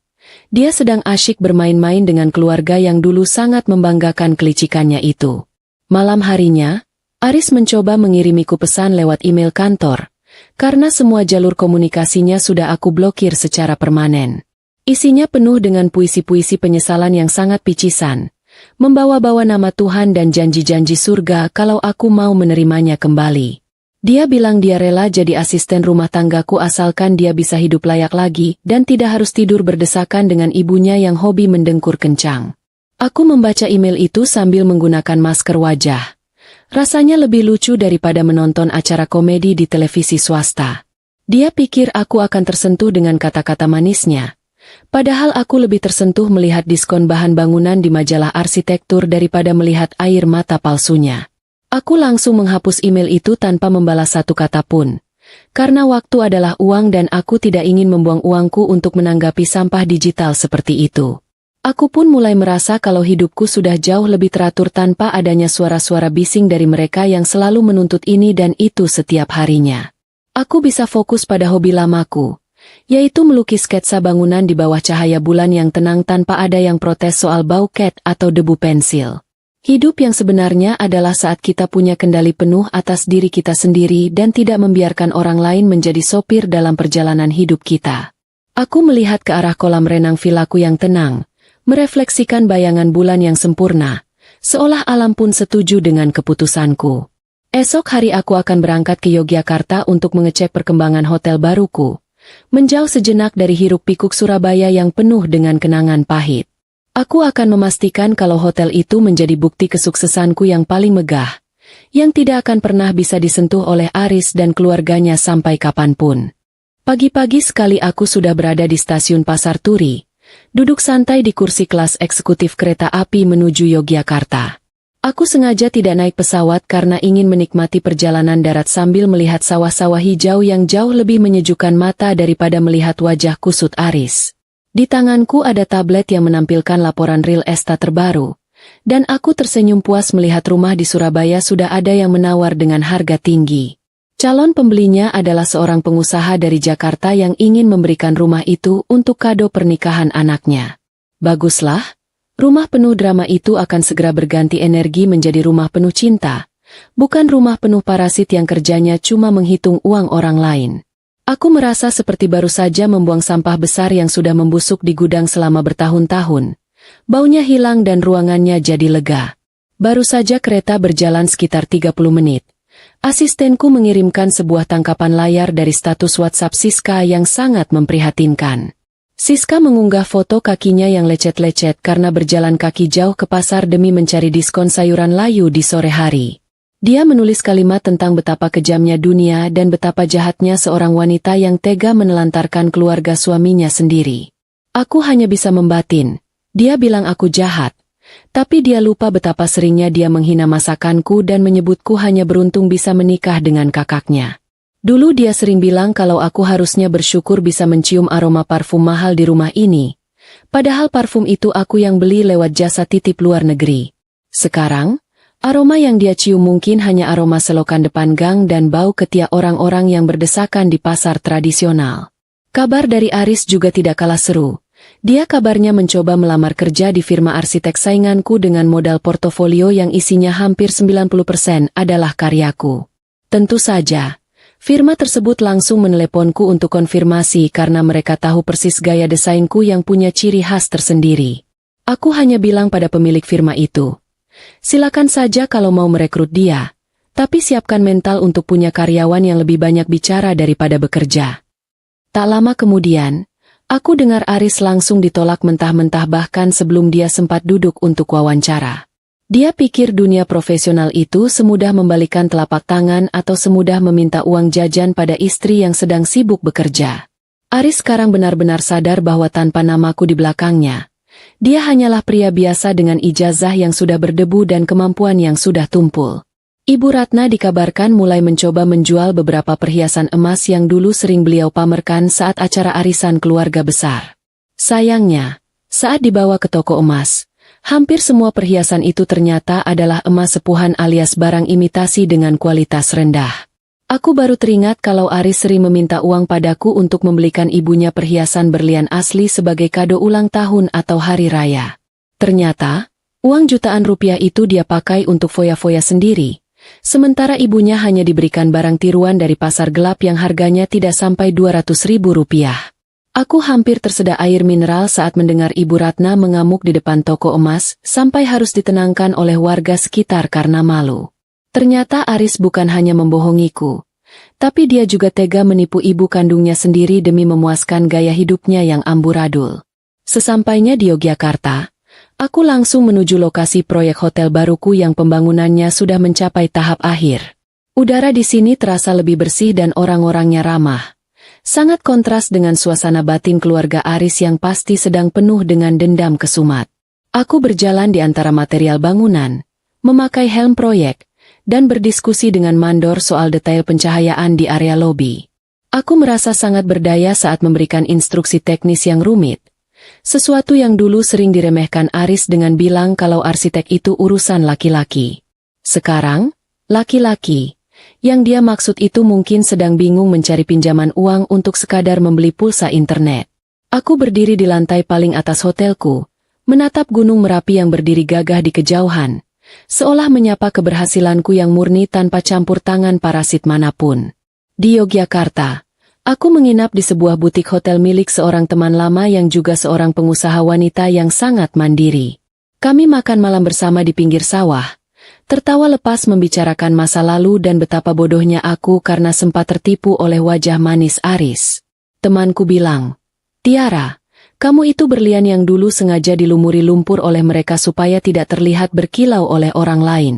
Dia sedang asyik bermain-main dengan keluarga yang dulu sangat membanggakan kelicikannya itu. Malam harinya, Aris mencoba mengirimiku pesan lewat email kantor, karena semua jalur komunikasinya sudah aku blokir secara permanen. Isinya penuh dengan puisi-puisi penyesalan yang sangat picisan, membawa-bawa nama Tuhan dan janji-janji surga kalau aku mau menerimanya kembali. Dia bilang dia rela jadi asisten rumah tanggaku asalkan dia bisa hidup layak lagi dan tidak harus tidur berdesakan dengan ibunya yang hobi mendengkur kencang. Aku membaca email itu sambil menggunakan masker wajah. Rasanya lebih lucu daripada menonton acara komedi di televisi swasta. Dia pikir aku akan tersentuh dengan kata-kata manisnya. Padahal aku lebih tersentuh melihat diskon bahan bangunan di majalah arsitektur daripada melihat air mata palsunya. Aku langsung menghapus email itu tanpa membalas satu kata pun. Karena waktu adalah uang dan aku tidak ingin membuang uangku untuk menanggapi sampah digital seperti itu. Aku pun mulai merasa kalau hidupku sudah jauh lebih teratur tanpa adanya suara-suara bising dari mereka yang selalu menuntut ini dan itu setiap harinya. Aku bisa fokus pada hobi lamaku, yaitu melukis sketsa bangunan di bawah cahaya bulan yang tenang tanpa ada yang protes soal bau cat atau debu pensil. Hidup yang sebenarnya adalah saat kita punya kendali penuh atas diri kita sendiri dan tidak membiarkan orang lain menjadi sopir dalam perjalanan hidup kita. Aku melihat ke arah kolam renang vilaku yang tenang, merefleksikan bayangan bulan yang sempurna, seolah alam pun setuju dengan keputusanku. Esok hari aku akan berangkat ke Yogyakarta untuk mengecek perkembangan hotel baruku, menjauh sejenak dari hiruk-pikuk Surabaya yang penuh dengan kenangan pahit. Aku akan memastikan kalau hotel itu menjadi bukti kesuksesanku yang paling megah, yang tidak akan pernah bisa disentuh oleh Aris dan keluarganya sampai kapanpun. Pagi-pagi sekali aku sudah berada di stasiun Pasar Turi, duduk santai di kursi kelas eksekutif kereta api menuju Yogyakarta. Aku sengaja tidak naik pesawat karena ingin menikmati perjalanan darat sambil melihat sawah-sawah hijau yang jauh lebih menyejukkan mata daripada melihat wajah kusut Aris. Di tanganku ada tablet yang menampilkan laporan real estate terbaru, dan aku tersenyum puas melihat rumah di Surabaya sudah ada yang menawar dengan harga tinggi. Calon pembelinya adalah seorang pengusaha dari Jakarta yang ingin memberikan rumah itu untuk kado pernikahan anaknya. Baguslah, rumah penuh drama itu akan segera berganti energi menjadi rumah penuh cinta, bukan rumah penuh parasit yang kerjanya cuma menghitung uang orang lain. Aku merasa seperti baru saja membuang sampah besar yang sudah membusuk di gudang selama bertahun-tahun. Baunya hilang dan ruangannya jadi lega. Baru saja kereta berjalan sekitar 30 menit. Asistenku mengirimkan sebuah tangkapan layar dari status WhatsApp Siska yang sangat memprihatinkan. Siska mengunggah foto kakinya yang lecet-lecet karena berjalan kaki jauh ke pasar demi mencari diskon sayuran layu di sore hari. Dia menulis kalimat tentang betapa kejamnya dunia dan betapa jahatnya seorang wanita yang tega menelantarkan keluarga suaminya sendiri. Aku hanya bisa membatin. Dia bilang aku jahat. Tapi dia lupa betapa seringnya dia menghina masakanku dan menyebutku hanya beruntung bisa menikah dengan kakaknya. Dulu dia sering bilang kalau aku harusnya bersyukur bisa mencium aroma parfum mahal di rumah ini. Padahal parfum itu aku yang beli lewat jasa titip luar negeri. Sekarang, aroma yang dia cium mungkin hanya aroma selokan depan gang dan bau ketiak orang-orang yang berdesakan di pasar tradisional. Kabar dari Aris juga tidak kalah seru. Dia kabarnya mencoba melamar kerja di firma arsitek sainganku dengan modal portofolio yang isinya hampir 90% adalah karyaku. Tentu saja. Firma tersebut langsung meneleponku untuk konfirmasi karena mereka tahu persis gaya desainku yang punya ciri khas tersendiri. Aku hanya bilang pada pemilik firma itu, silakan saja kalau mau merekrut dia, tapi siapkan mental untuk punya karyawan yang lebih banyak bicara daripada bekerja. Tak lama kemudian, aku dengar Aris langsung ditolak mentah-mentah bahkan sebelum dia sempat duduk untuk wawancara. Dia pikir dunia profesional itu semudah membalikan telapak tangan atau semudah meminta uang jajan pada istri yang sedang sibuk bekerja. Aris sekarang benar-benar sadar bahwa tanpa namaku di belakangnya, dia hanyalah pria biasa dengan ijazah yang sudah berdebu dan kemampuan yang sudah tumpul. Ibu Ratna dikabarkan mulai mencoba menjual beberapa perhiasan emas yang dulu sering beliau pamerkan saat acara arisan keluarga besar. Sayangnya, saat dibawa ke toko emas, hampir semua perhiasan itu ternyata adalah emas sepuhan alias barang imitasi dengan kualitas rendah. Aku baru teringat kalau Aris sering meminta uang padaku untuk membelikan ibunya perhiasan berlian asli sebagai kado ulang tahun atau hari raya. Ternyata, uang jutaan rupiah itu dia pakai untuk foya-foya sendiri, sementara ibunya hanya diberikan barang tiruan dari pasar gelap yang harganya tidak sampai 200.000 rupiah. Aku hampir tersedak air mineral saat mendengar Ibu Ratna mengamuk di depan toko emas, sampai harus ditenangkan oleh warga sekitar karena malu. Ternyata Aris bukan hanya membohongiku, tapi dia juga tega menipu ibu kandungnya sendiri demi memuaskan gaya hidupnya yang amburadul. Sesampainya di Yogyakarta, aku langsung menuju lokasi proyek hotel baruku yang pembangunannya sudah mencapai tahap akhir. Udara di sini terasa lebih bersih dan orang-orangnya ramah. Sangat kontras dengan suasana batin keluarga Aris yang pasti sedang penuh dengan dendam kesumat. Aku berjalan di antara material bangunan, memakai helm proyek, dan berdiskusi dengan mandor soal detail pencahayaan di area lobi. Aku merasa sangat berdaya saat memberikan instruksi teknis yang rumit, sesuatu yang dulu sering diremehkan Aris dengan bilang kalau arsitek itu urusan laki-laki. Sekarang, laki-laki yang dia maksud itu mungkin sedang bingung mencari pinjaman uang untuk sekadar membeli pulsa internet. Aku berdiri di lantai paling atas hotelku, menatap Gunung Merapi yang berdiri gagah di kejauhan, seolah menyapa keberhasilanku yang murni tanpa campur tangan parasit manapun. Di Yogyakarta, aku menginap di sebuah butik hotel milik seorang teman lama yang juga seorang pengusaha wanita yang sangat mandiri. Kami makan malam bersama di pinggir sawah, tertawa lepas membicarakan masa lalu dan betapa bodohnya aku karena sempat tertipu oleh wajah manis Aris. Temanku bilang, "Tiara, kamu itu berlian yang dulu sengaja dilumuri lumpur oleh mereka supaya tidak terlihat berkilau oleh orang lain."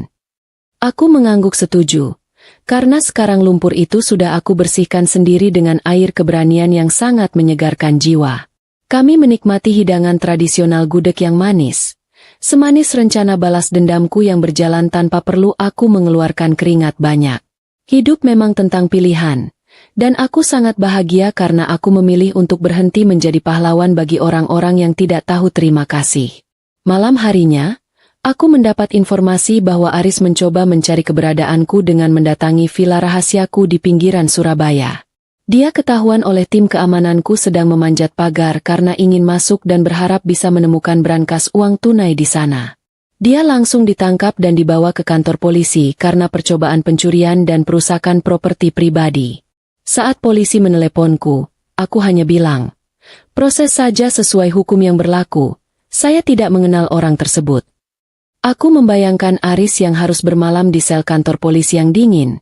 Aku mengangguk setuju, karena sekarang lumpur itu sudah aku bersihkan sendiri dengan air keberanian yang sangat menyegarkan jiwa. Kami menikmati hidangan tradisional gudeg yang manis. Semanis rencana balas dendamku yang berjalan tanpa perlu aku mengeluarkan keringat banyak. Hidup memang tentang pilihan, dan aku sangat bahagia karena aku memilih untuk berhenti menjadi pahlawan bagi orang-orang yang tidak tahu terima kasih. Malam harinya, aku mendapat informasi bahwa Aris mencoba mencari keberadaanku dengan mendatangi villa rahasiaku di pinggiran Surabaya. Dia ketahuan oleh tim keamananku sedang memanjat pagar karena ingin masuk dan berharap bisa menemukan brankas uang tunai di sana. Dia langsung ditangkap dan dibawa ke kantor polisi karena percobaan pencurian dan perusakan properti pribadi. Saat polisi meneleponku, aku hanya bilang, "Proses saja sesuai hukum yang berlaku, saya tidak mengenal orang tersebut." Aku membayangkan Aris yang harus bermalam di sel kantor polisi yang dingin,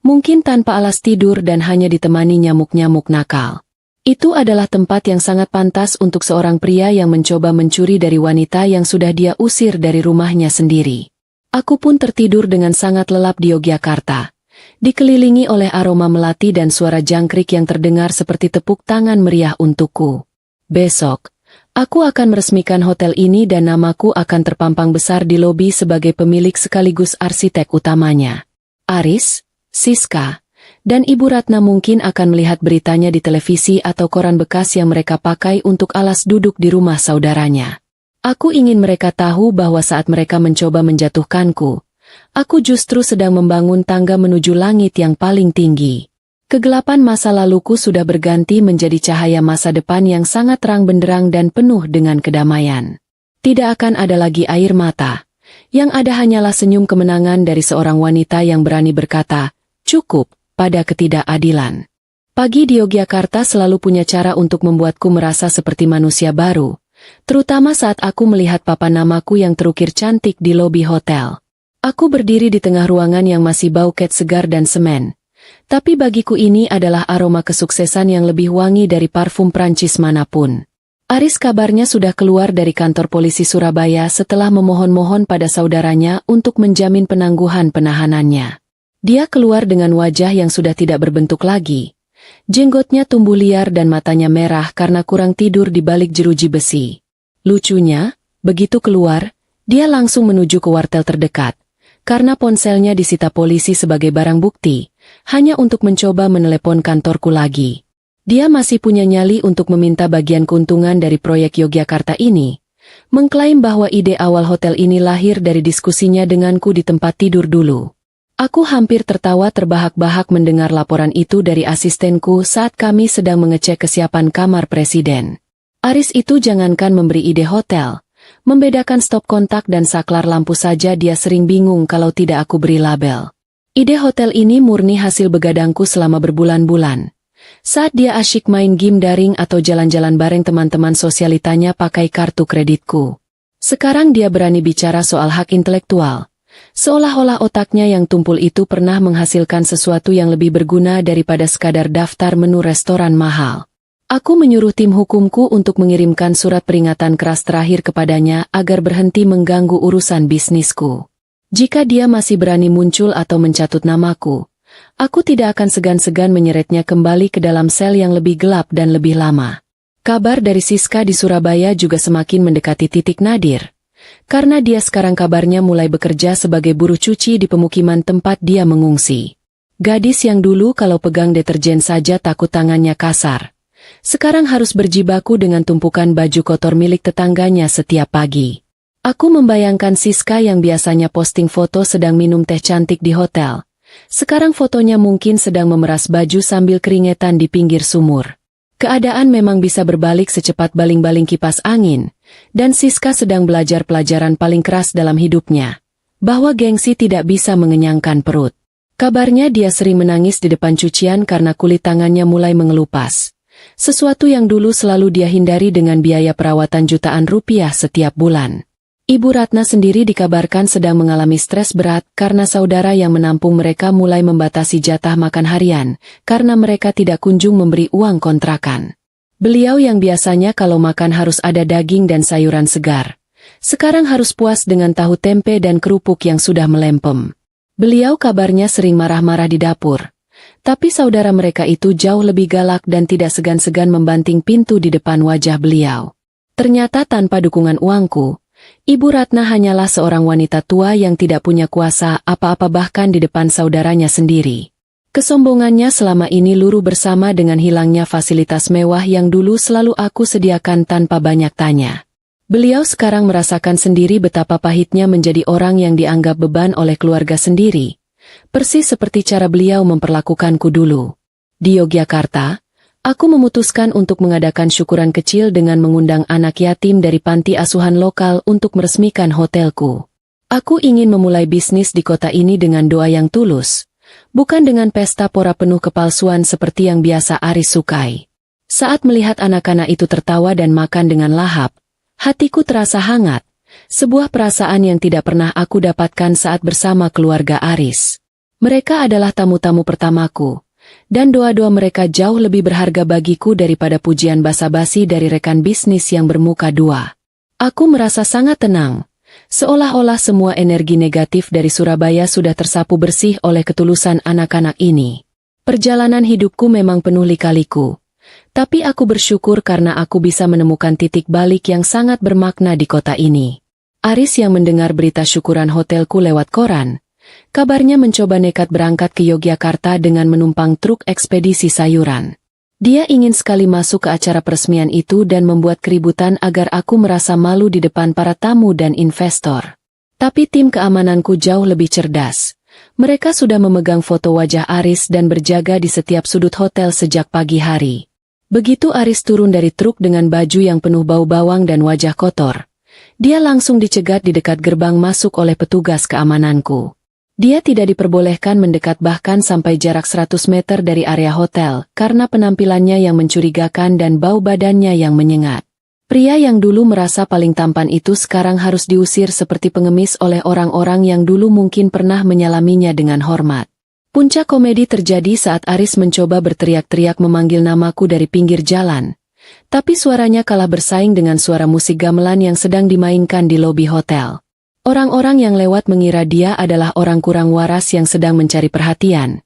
mungkin tanpa alas tidur dan hanya ditemani nyamuk-nyamuk nakal. Itu adalah tempat yang sangat pantas untuk seorang pria yang mencoba mencuri dari wanita yang sudah dia usir dari rumahnya sendiri. Aku pun tertidur dengan sangat lelap di Yogyakarta, dikelilingi oleh aroma melati dan suara jangkrik yang terdengar seperti tepuk tangan meriah untukku. Besok, aku akan meresmikan hotel ini dan namaku akan terpampang besar di lobi sebagai pemilik sekaligus arsitek utamanya. Aris, Siska, dan Ibu Ratna mungkin akan melihat beritanya di televisi atau koran bekas yang mereka pakai untuk alas duduk di rumah saudaranya. Aku ingin mereka tahu bahwa saat mereka mencoba menjatuhkanku, aku justru sedang membangun tangga menuju langit yang paling tinggi. Kegelapan masa laluku sudah berganti menjadi cahaya masa depan yang sangat terang benderang dan penuh dengan kedamaian. Tidak akan ada lagi air mata. Yang ada hanyalah senyum kemenangan dari seorang wanita yang berani berkata, "Cukup," pada ketidakadilan. Pagi di Yogyakarta selalu punya cara untuk membuatku merasa seperti manusia baru, terutama saat aku melihat papan namaku yang terukir cantik di lobi hotel. Aku berdiri di tengah ruangan yang masih bau cat segar dan semen, tapi bagiku ini adalah aroma kesuksesan yang lebih wangi dari parfum Prancis manapun. Aris kabarnya sudah keluar dari kantor polisi Surabaya setelah memohon-mohon pada saudaranya untuk menjamin penangguhan penahanannya. Dia keluar dengan wajah yang sudah tidak berbentuk lagi. Jenggotnya tumbuh liar dan matanya merah karena kurang tidur di balik jeruji besi. Lucunya, begitu keluar, dia langsung menuju ke wartel terdekat, karena ponselnya disita polisi sebagai barang bukti, hanya untuk mencoba menelepon kantorku lagi. Dia masih punya nyali untuk meminta bagian keuntungan dari proyek Yogyakarta ini, mengklaim bahwa ide awal hotel ini lahir dari diskusinya denganku di tempat tidur dulu. Aku hampir tertawa terbahak-bahak mendengar laporan itu dari asistenku saat kami sedang mengecek kesiapan kamar presiden. Aris itu jangankan memberi ide hotel, membedakan stop kontak dan saklar lampu saja dia sering bingung kalau tidak aku beri label. Ide hotel ini murni hasil begadangku selama berbulan-bulan. Saat dia asyik main game daring atau jalan-jalan bareng teman-teman sosialitanya pakai kartu kreditku. Sekarang dia berani bicara soal hak intelektual. Seolah-olah otaknya yang tumpul itu pernah menghasilkan sesuatu yang lebih berguna daripada sekadar daftar menu restoran mahal. Aku menyuruh tim hukumku untuk mengirimkan surat peringatan keras terakhir kepadanya agar berhenti mengganggu urusan bisnisku. Jika dia masih berani muncul atau mencatut namaku, aku tidak akan segan-segan menyeretnya kembali ke dalam sel yang lebih gelap dan lebih lama. Kabar dari Siska di Surabaya juga semakin mendekati titik nadir. Karena dia sekarang kabarnya mulai bekerja sebagai buruh cuci di pemukiman tempat dia mengungsi. Gadis yang dulu kalau pegang deterjen saja takut tangannya kasar, sekarang harus berjibaku dengan tumpukan baju kotor milik tetangganya setiap pagi. Aku membayangkan Siska yang biasanya posting foto sedang minum teh cantik di hotel. Sekarang fotonya mungkin sedang memeras baju sambil keringetan di pinggir sumur. Keadaan memang bisa berbalik secepat baling-baling kipas angin, dan Siska sedang belajar pelajaran paling keras dalam hidupnya, bahwa gengsi tidak bisa mengenyangkan perut. Kabarnya dia sering menangis di depan cucian karena kulit tangannya mulai mengelupas. Sesuatu yang dulu selalu dia hindari dengan biaya perawatan jutaan rupiah setiap bulan. Ibu Ratna sendiri dikabarkan sedang mengalami stres berat karena saudara yang menampung mereka mulai membatasi jatah makan harian, karena mereka tidak kunjung memberi uang kontrakan. Beliau yang biasanya kalau makan harus ada daging dan sayuran segar, sekarang harus puas dengan tahu tempe dan kerupuk yang sudah melempem. Beliau kabarnya sering marah-marah di dapur, tapi saudara mereka itu jauh lebih galak dan tidak segan-segan membanting pintu di depan wajah beliau. Ternyata tanpa dukungan uangku, Ibu Ratna hanyalah seorang wanita tua yang tidak punya kuasa apa-apa bahkan di depan saudaranya sendiri. Kesombongannya selama ini luruh bersama dengan hilangnya fasilitas mewah yang dulu selalu aku sediakan tanpa banyak tanya. Beliau sekarang merasakan sendiri betapa pahitnya menjadi orang yang dianggap beban oleh keluarga sendiri. Persis seperti cara beliau memperlakukanku dulu. Di Yogyakarta, aku memutuskan untuk mengadakan syukuran kecil dengan mengundang anak yatim dari panti asuhan lokal untuk meresmikan hotelku. Aku ingin memulai bisnis di kota ini dengan doa yang tulus, bukan dengan pesta pora penuh kepalsuan seperti yang biasa Aris sukai. Saat melihat anak-anak itu tertawa dan makan dengan lahap, hatiku terasa hangat, sebuah perasaan yang tidak pernah aku dapatkan saat bersama keluarga Aris. Mereka adalah tamu-tamu pertamaku, dan doa-doa mereka jauh lebih berharga bagiku daripada pujian basa-basi dari rekan bisnis yang bermuka dua. Aku merasa sangat tenang. Seolah-olah semua energi negatif dari Surabaya sudah tersapu bersih oleh ketulusan anak-anak ini. Perjalanan hidupku memang penuh lika-liku, tapi aku bersyukur karena aku bisa menemukan titik balik yang sangat bermakna di kota ini. Aris yang mendengar berita syukuran hotelku lewat koran, kabarnya mencoba nekat berangkat ke Yogyakarta dengan menumpang truk ekspedisi sayuran. Dia ingin sekali masuk ke acara peresmian itu dan membuat keributan agar aku merasa malu di depan para tamu dan investor. Tapi tim keamananku jauh lebih cerdas. Mereka sudah memegang foto wajah Aris dan berjaga di setiap sudut hotel sejak pagi hari. Begitu Aris turun dari truk dengan baju yang penuh bau bawang dan wajah kotor, dia langsung dicegat di dekat gerbang masuk oleh petugas keamananku. Dia tidak diperbolehkan mendekat bahkan sampai jarak 100 meter dari area hotel karena penampilannya yang mencurigakan dan bau badannya yang menyengat. Pria yang dulu merasa paling tampan itu sekarang harus diusir seperti pengemis oleh orang-orang yang dulu mungkin pernah menyalaminya dengan hormat. Puncak komedi terjadi saat Aris mencoba berteriak-teriak memanggil namaku dari pinggir jalan. Tapi suaranya kalah bersaing dengan suara musik gamelan yang sedang dimainkan di lobi hotel. Orang-orang yang lewat mengira dia adalah orang kurang waras yang sedang mencari perhatian.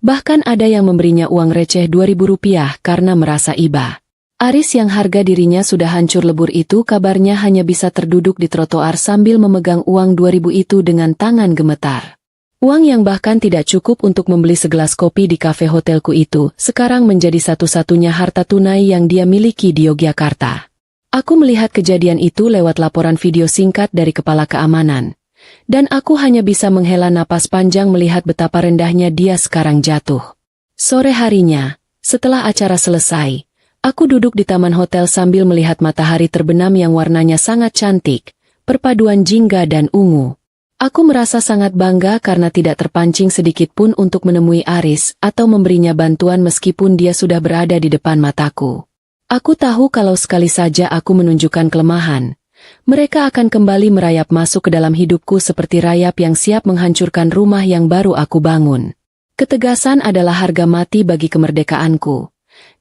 Bahkan ada yang memberinya uang receh Rp2.000 karena merasa iba. Aris yang harga dirinya sudah hancur lebur itu kabarnya hanya bisa terduduk di trotoar sambil memegang uang Rp2.000 itu dengan tangan gemetar. Uang yang bahkan tidak cukup untuk membeli segelas kopi di kafe hotelku itu sekarang menjadi satu-satunya harta tunai yang dia miliki di Yogyakarta. Aku melihat kejadian itu lewat laporan video singkat dari kepala keamanan. Dan aku hanya bisa menghela napas panjang melihat betapa rendahnya dia sekarang jatuh. Sore harinya, setelah acara selesai, aku duduk di taman hotel sambil melihat matahari terbenam yang warnanya sangat cantik, perpaduan jingga dan ungu. Aku merasa sangat bangga karena tidak terpancing sedikit pun untuk menemui Aris atau memberinya bantuan meskipun dia sudah berada di depan mataku. Aku tahu kalau sekali saja aku menunjukkan kelemahan, mereka akan kembali merayap masuk ke dalam hidupku seperti rayap yang siap menghancurkan rumah yang baru aku bangun. Ketegasan adalah harga mati bagi kemerdekaanku,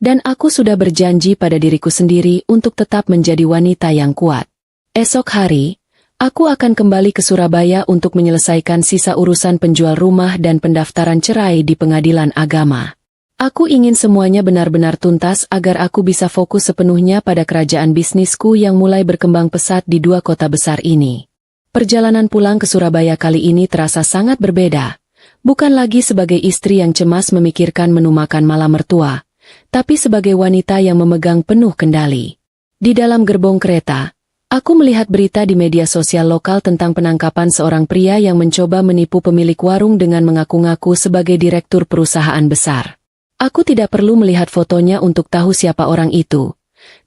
dan aku sudah berjanji pada diriku sendiri untuk tetap menjadi wanita yang kuat. Esok hari, aku akan kembali ke Surabaya untuk menyelesaikan sisa urusan penjual rumah dan pendaftaran cerai di pengadilan agama. Aku ingin semuanya benar-benar tuntas agar aku bisa fokus sepenuhnya pada kerajaan bisnisku yang mulai berkembang pesat di dua kota besar ini. Perjalanan pulang ke Surabaya kali ini terasa sangat berbeda. Bukan lagi sebagai istri yang cemas memikirkan menu makan malam mertua, tapi sebagai wanita yang memegang penuh kendali. Di dalam gerbong kereta, aku melihat berita di media sosial lokal tentang penangkapan seorang pria yang mencoba menipu pemilik warung dengan mengaku-ngaku sebagai direktur perusahaan besar. Aku tidak perlu melihat fotonya untuk tahu siapa orang itu,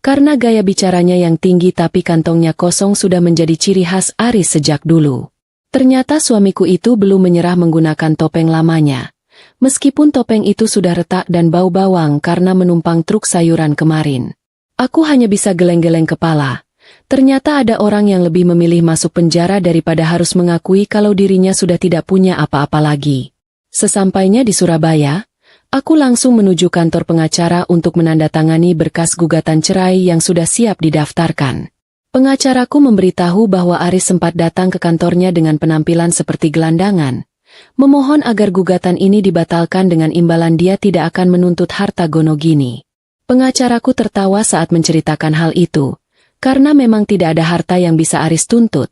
karena gaya bicaranya yang tinggi tapi kantongnya kosong sudah menjadi ciri khas Aris sejak dulu. Ternyata suamiku itu belum menyerah menggunakan topeng lamanya, meskipun topeng itu sudah retak dan bau bawang karena menumpang truk sayuran kemarin. Aku hanya bisa geleng-geleng kepala. Ternyata ada orang yang lebih memilih masuk penjara daripada harus mengakui kalau dirinya sudah tidak punya apa-apa lagi. Sesampainya di Surabaya, aku langsung menuju kantor pengacara untuk menandatangani berkas gugatan cerai yang sudah siap didaftarkan. Pengacaraku memberitahu bahwa Aris sempat datang ke kantornya dengan penampilan seperti gelandangan, memohon agar gugatan ini dibatalkan dengan imbalan dia tidak akan menuntut harta gonogini. Pengacaraku tertawa saat menceritakan hal itu, karena memang tidak ada harta yang bisa Aris tuntut,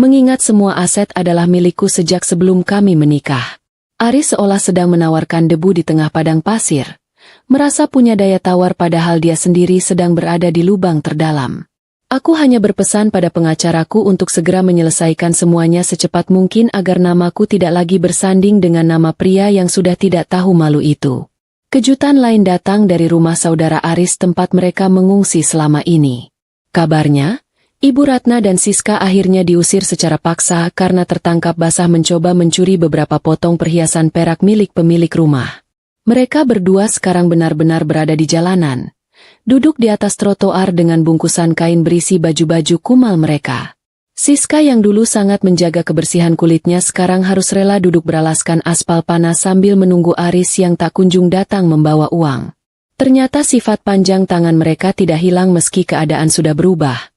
mengingat semua aset adalah milikku sejak sebelum kami menikah. Aris seolah sedang menawarkan debu di tengah padang pasir, merasa punya daya tawar padahal dia sendiri sedang berada di lubang terdalam. Aku hanya berpesan pada pengacaraku untuk segera menyelesaikan semuanya secepat mungkin agar namaku tidak lagi bersanding dengan nama pria yang sudah tidak tahu malu itu. Kejutan lain datang dari rumah saudara Aris tempat mereka mengungsi selama ini. Kabarnya, Ibu Ratna dan Siska akhirnya diusir secara paksa karena tertangkap basah mencoba mencuri beberapa potong perhiasan perak milik pemilik rumah. Mereka berdua sekarang benar-benar berada di jalanan, duduk di atas trotoar dengan bungkusan kain berisi baju-baju kumal mereka. Siska yang dulu sangat menjaga kebersihan kulitnya sekarang harus rela duduk beralaskan aspal panas sambil menunggu Aris yang tak kunjung datang membawa uang. Ternyata sifat panjang tangan mereka tidak hilang meski keadaan sudah berubah.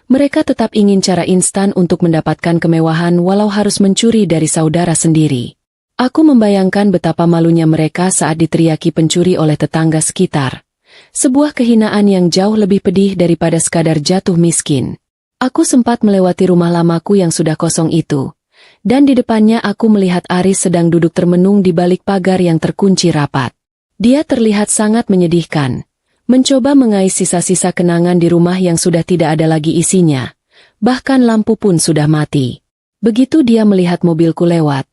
Mereka tetap ingin cara instan untuk mendapatkan kemewahan walau harus mencuri dari saudara sendiri. Aku membayangkan betapa malunya mereka saat diteriaki pencuri oleh tetangga sekitar. Sebuah kehinaan yang jauh lebih pedih daripada sekadar jatuh miskin. Aku sempat melewati rumah lamaku yang sudah kosong itu. Dan di depannya aku melihat Aris sedang duduk termenung di balik pagar yang terkunci rapat. Dia terlihat sangat menyedihkan. Mencoba mengais sisa-sisa kenangan di rumah yang sudah tidak ada lagi isinya. Bahkan lampu pun sudah mati. Begitu dia melihat mobilku lewat,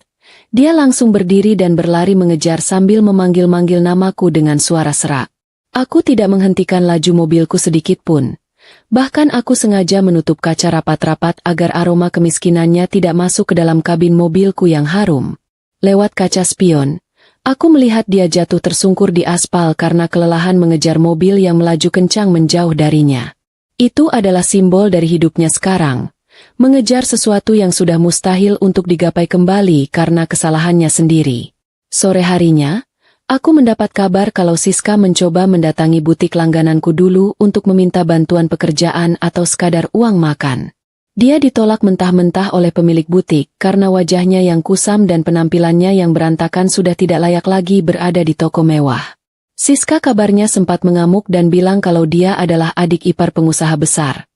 dia langsung berdiri dan berlari mengejar sambil memanggil-manggil namaku dengan suara serak. Aku tidak menghentikan laju mobilku sedikit pun. Bahkan aku sengaja menutup kaca rapat-rapat agar aroma kemiskinannya tidak masuk ke dalam kabin mobilku yang harum. Lewat kaca spion, aku melihat dia jatuh tersungkur di aspal karena kelelahan mengejar mobil yang melaju kencang menjauh darinya. Itu adalah simbol dari hidupnya sekarang, mengejar sesuatu yang sudah mustahil untuk digapai kembali karena kesalahannya sendiri. Sore harinya, aku mendapat kabar kalau Siska mencoba mendatangi butik langgananku dulu untuk meminta bantuan pekerjaan atau sekadar uang makan. Dia ditolak mentah-mentah oleh pemilik butik karena wajahnya yang kusam dan penampilannya yang berantakan sudah tidak layak lagi berada di toko mewah. Siska kabarnya sempat mengamuk dan bilang kalau dia adalah adik ipar pengusaha besar.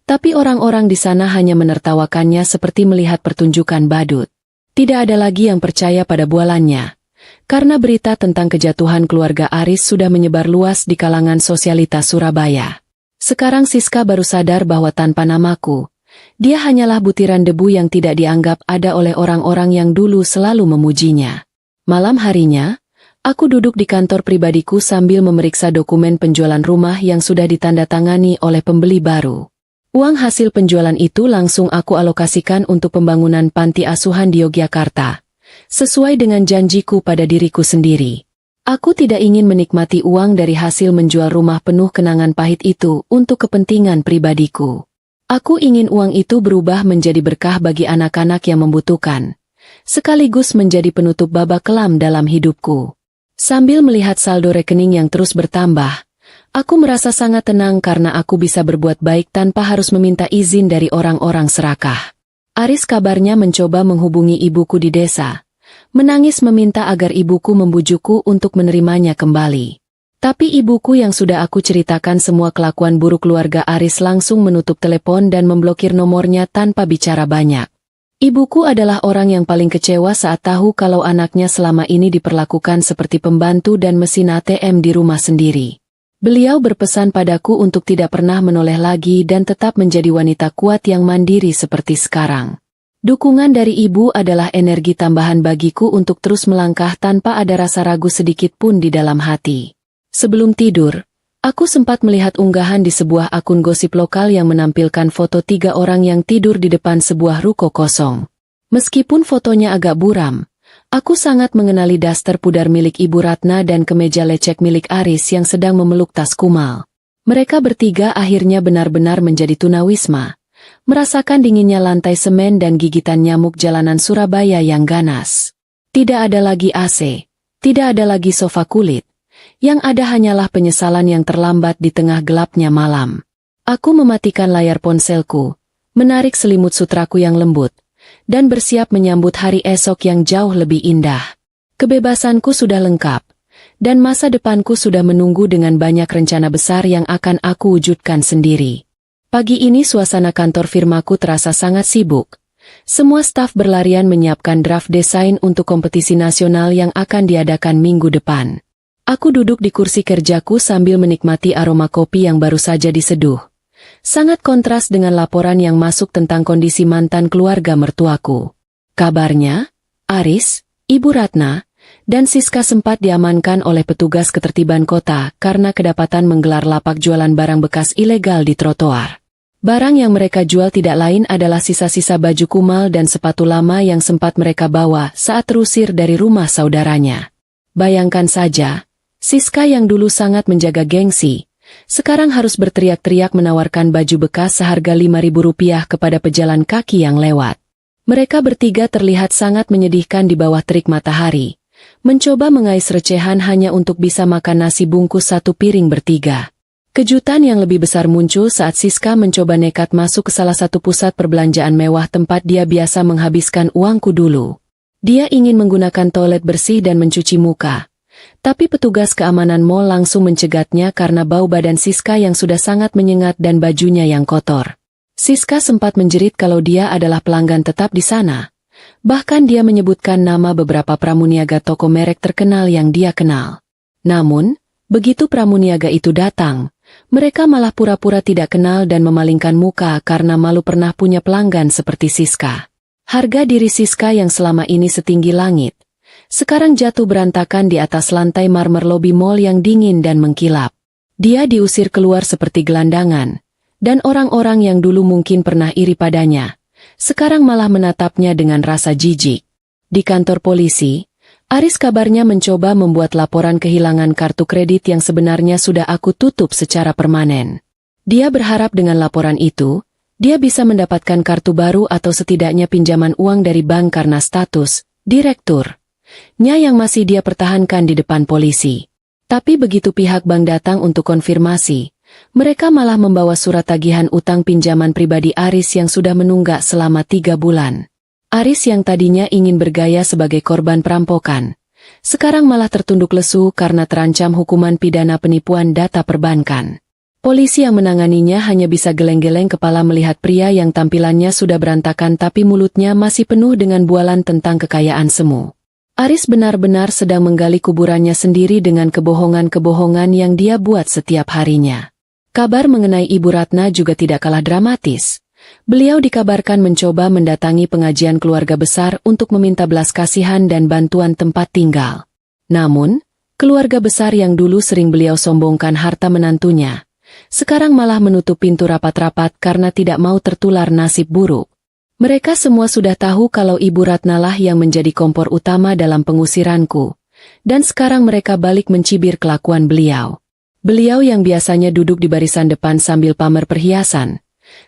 Tapi orang-orang di sana hanya menertawakannya seperti melihat pertunjukan badut. Tidak ada lagi yang percaya pada bualannya. Karena berita tentang kejatuhan keluarga Aris sudah menyebar luas di kalangan sosialitas Surabaya. Sekarang Siska baru sadar bahwa tanpa namaku, dia hanyalah butiran debu yang tidak dianggap ada oleh orang-orang yang dulu selalu memujinya. Malam harinya, aku duduk di kantor pribadiku sambil memeriksa dokumen penjualan rumah yang sudah ditandatangani oleh pembeli baru. Uang hasil penjualan itu langsung aku alokasikan untuk pembangunan panti asuhan di Yogyakarta, sesuai dengan janjiku pada diriku sendiri. Aku tidak ingin menikmati uang dari hasil menjual rumah penuh kenangan pahit itu untuk kepentingan pribadiku. Aku ingin uang itu berubah menjadi berkah bagi anak-anak yang membutuhkan, sekaligus menjadi penutup babak kelam dalam hidupku. Sambil melihat saldo rekening yang terus bertambah, aku merasa sangat tenang karena aku bisa berbuat baik tanpa harus meminta izin dari orang-orang serakah. Aris kabarnya mencoba menghubungi ibuku di desa, menangis meminta agar ibuku membujukku untuk menerimanya kembali. Tapi ibuku yang sudah aku ceritakan semua kelakuan buruk keluarga Aris langsung menutup telepon dan memblokir nomornya tanpa bicara banyak. Ibuku adalah orang yang paling kecewa saat tahu kalau anaknya selama ini diperlakukan seperti pembantu dan mesin ATM di rumah sendiri. Beliau berpesan padaku untuk tidak pernah menoleh lagi dan tetap menjadi wanita kuat yang mandiri seperti sekarang. Dukungan dari ibu adalah energi tambahan bagiku untuk terus melangkah tanpa ada rasa ragu sedikit pun di dalam hati. Sebelum tidur, aku sempat melihat unggahan di sebuah akun gosip lokal yang menampilkan foto 3 orang yang tidur di depan sebuah ruko kosong. Meskipun fotonya agak buram, aku sangat mengenali daster pudar milik Ibu Ratna dan kemeja lecek milik Aris yang sedang memeluk tas kumal. Mereka bertiga akhirnya benar-benar menjadi tunawisma, merasakan dinginnya lantai semen dan gigitan nyamuk jalanan Surabaya yang ganas. Tidak ada lagi AC, tidak ada lagi sofa kulit. Yang ada hanyalah penyesalan yang terlambat di tengah gelapnya malam. Aku mematikan layar ponselku, menarik selimut sutraku yang lembut, dan bersiap menyambut hari esok yang jauh lebih indah. Kebebasanku sudah lengkap, dan masa depanku sudah menunggu dengan banyak rencana besar yang akan aku wujudkan sendiri. Pagi ini suasana kantor firmaku terasa sangat sibuk. Semua staf berlarian menyiapkan draft desain untuk kompetisi nasional yang akan diadakan minggu depan. Aku duduk di kursi kerjaku sambil menikmati aroma kopi yang baru saja diseduh. Sangat kontras dengan laporan yang masuk tentang kondisi mantan keluarga mertuaku. Kabarnya, Aris, Ibu Ratna, dan Siska sempat diamankan oleh petugas ketertiban kota karena kedapatan menggelar lapak jualan barang bekas ilegal di trotoar. Barang yang mereka jual tidak lain adalah sisa-sisa baju kumal dan sepatu lama yang sempat mereka bawa saat terusir dari rumah saudaranya. Bayangkan saja, Siska yang dulu sangat menjaga gengsi, sekarang harus berteriak-teriak menawarkan baju bekas seharga Rp5.000 kepada pejalan kaki yang lewat. Mereka bertiga terlihat sangat menyedihkan di bawah terik matahari, mencoba mengais recehan hanya untuk bisa makan nasi bungkus satu piring bertiga. Kejutan yang lebih besar muncul saat Siska mencoba nekat masuk ke salah satu pusat perbelanjaan mewah tempat dia biasa menghabiskan uangku dulu. Dia ingin menggunakan toilet bersih dan mencuci muka. Tapi petugas keamanan mall langsung mencegatnya karena bau badan Siska yang sudah sangat menyengat dan bajunya yang kotor. Siska sempat menjerit kalau dia adalah pelanggan tetap di sana. Bahkan dia menyebutkan nama beberapa pramuniaga toko merek terkenal yang dia kenal. Namun, begitu pramuniaga itu datang, mereka malah pura-pura tidak kenal dan memalingkan muka karena malu pernah punya pelanggan seperti Siska. Harga diri Siska yang selama ini setinggi langit, sekarang jatuh berantakan di atas lantai marmer lobi mall yang dingin dan mengkilap. Dia diusir keluar seperti gelandangan, dan orang-orang yang dulu mungkin pernah iri padanya, sekarang malah menatapnya dengan rasa jijik. Di kantor polisi, Aris kabarnya mencoba membuat laporan kehilangan kartu kredit yang sebenarnya sudah aku tutup secara permanen. Dia berharap dengan laporan itu, dia bisa mendapatkan kartu baru atau setidaknya pinjaman uang dari bank karena status direkturnya yang masih dia pertahankan di depan polisi. Tapi begitu pihak bank datang untuk konfirmasi, mereka malah membawa surat tagihan utang pinjaman pribadi Aris yang sudah menunggak selama 3 bulan. Aris yang tadinya ingin bergaya sebagai korban perampokan, sekarang malah tertunduk lesu karena terancam hukuman pidana penipuan data perbankan. Polisi yang menanganinya hanya bisa geleng-geleng kepala melihat pria yang tampilannya sudah berantakan tapi mulutnya masih penuh dengan bualan tentang kekayaan semu. Aris benar-benar sedang menggali kuburannya sendiri dengan kebohongan-kebohongan yang dia buat setiap harinya. Kabar mengenai Ibu Ratna juga tidak kalah dramatis. Beliau dikabarkan mencoba mendatangi pengajian keluarga besar untuk meminta belas kasihan dan bantuan tempat tinggal. Namun, keluarga besar yang dulu sering beliau sombongkan harta menantunya, sekarang malah menutup pintu rapat-rapat karena tidak mau tertular nasib buruk. Mereka semua sudah tahu kalau Ibu Ratna lah yang menjadi kompor utama dalam pengusiranku, dan sekarang mereka balik mencibir kelakuan beliau. Beliau yang biasanya duduk di barisan depan sambil pamer perhiasan,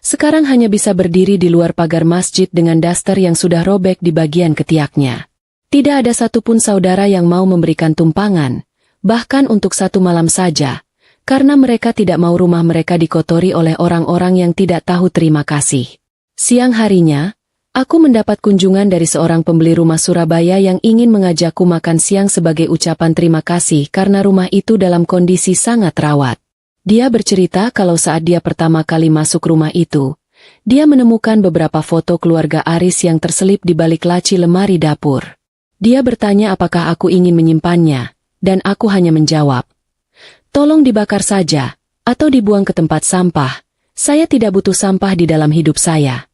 sekarang hanya bisa berdiri di luar pagar masjid dengan daster yang sudah robek di bagian ketiaknya. Tidak ada satupun saudara yang mau memberikan tumpangan, bahkan untuk satu malam saja, karena mereka tidak mau rumah mereka dikotori oleh orang-orang yang tidak tahu terima kasih. Siang harinya, aku mendapat kunjungan dari seorang pembeli rumah Surabaya yang ingin mengajakku makan siang sebagai ucapan terima kasih karena rumah itu dalam kondisi sangat rawat. Dia bercerita kalau saat dia pertama kali masuk rumah itu, dia menemukan beberapa foto keluarga Aris yang terselip di balik laci lemari dapur. Dia bertanya apakah aku ingin menyimpannya, dan aku hanya menjawab, "Tolong dibakar saja, atau dibuang ke tempat sampah, saya tidak butuh sampah di dalam hidup saya."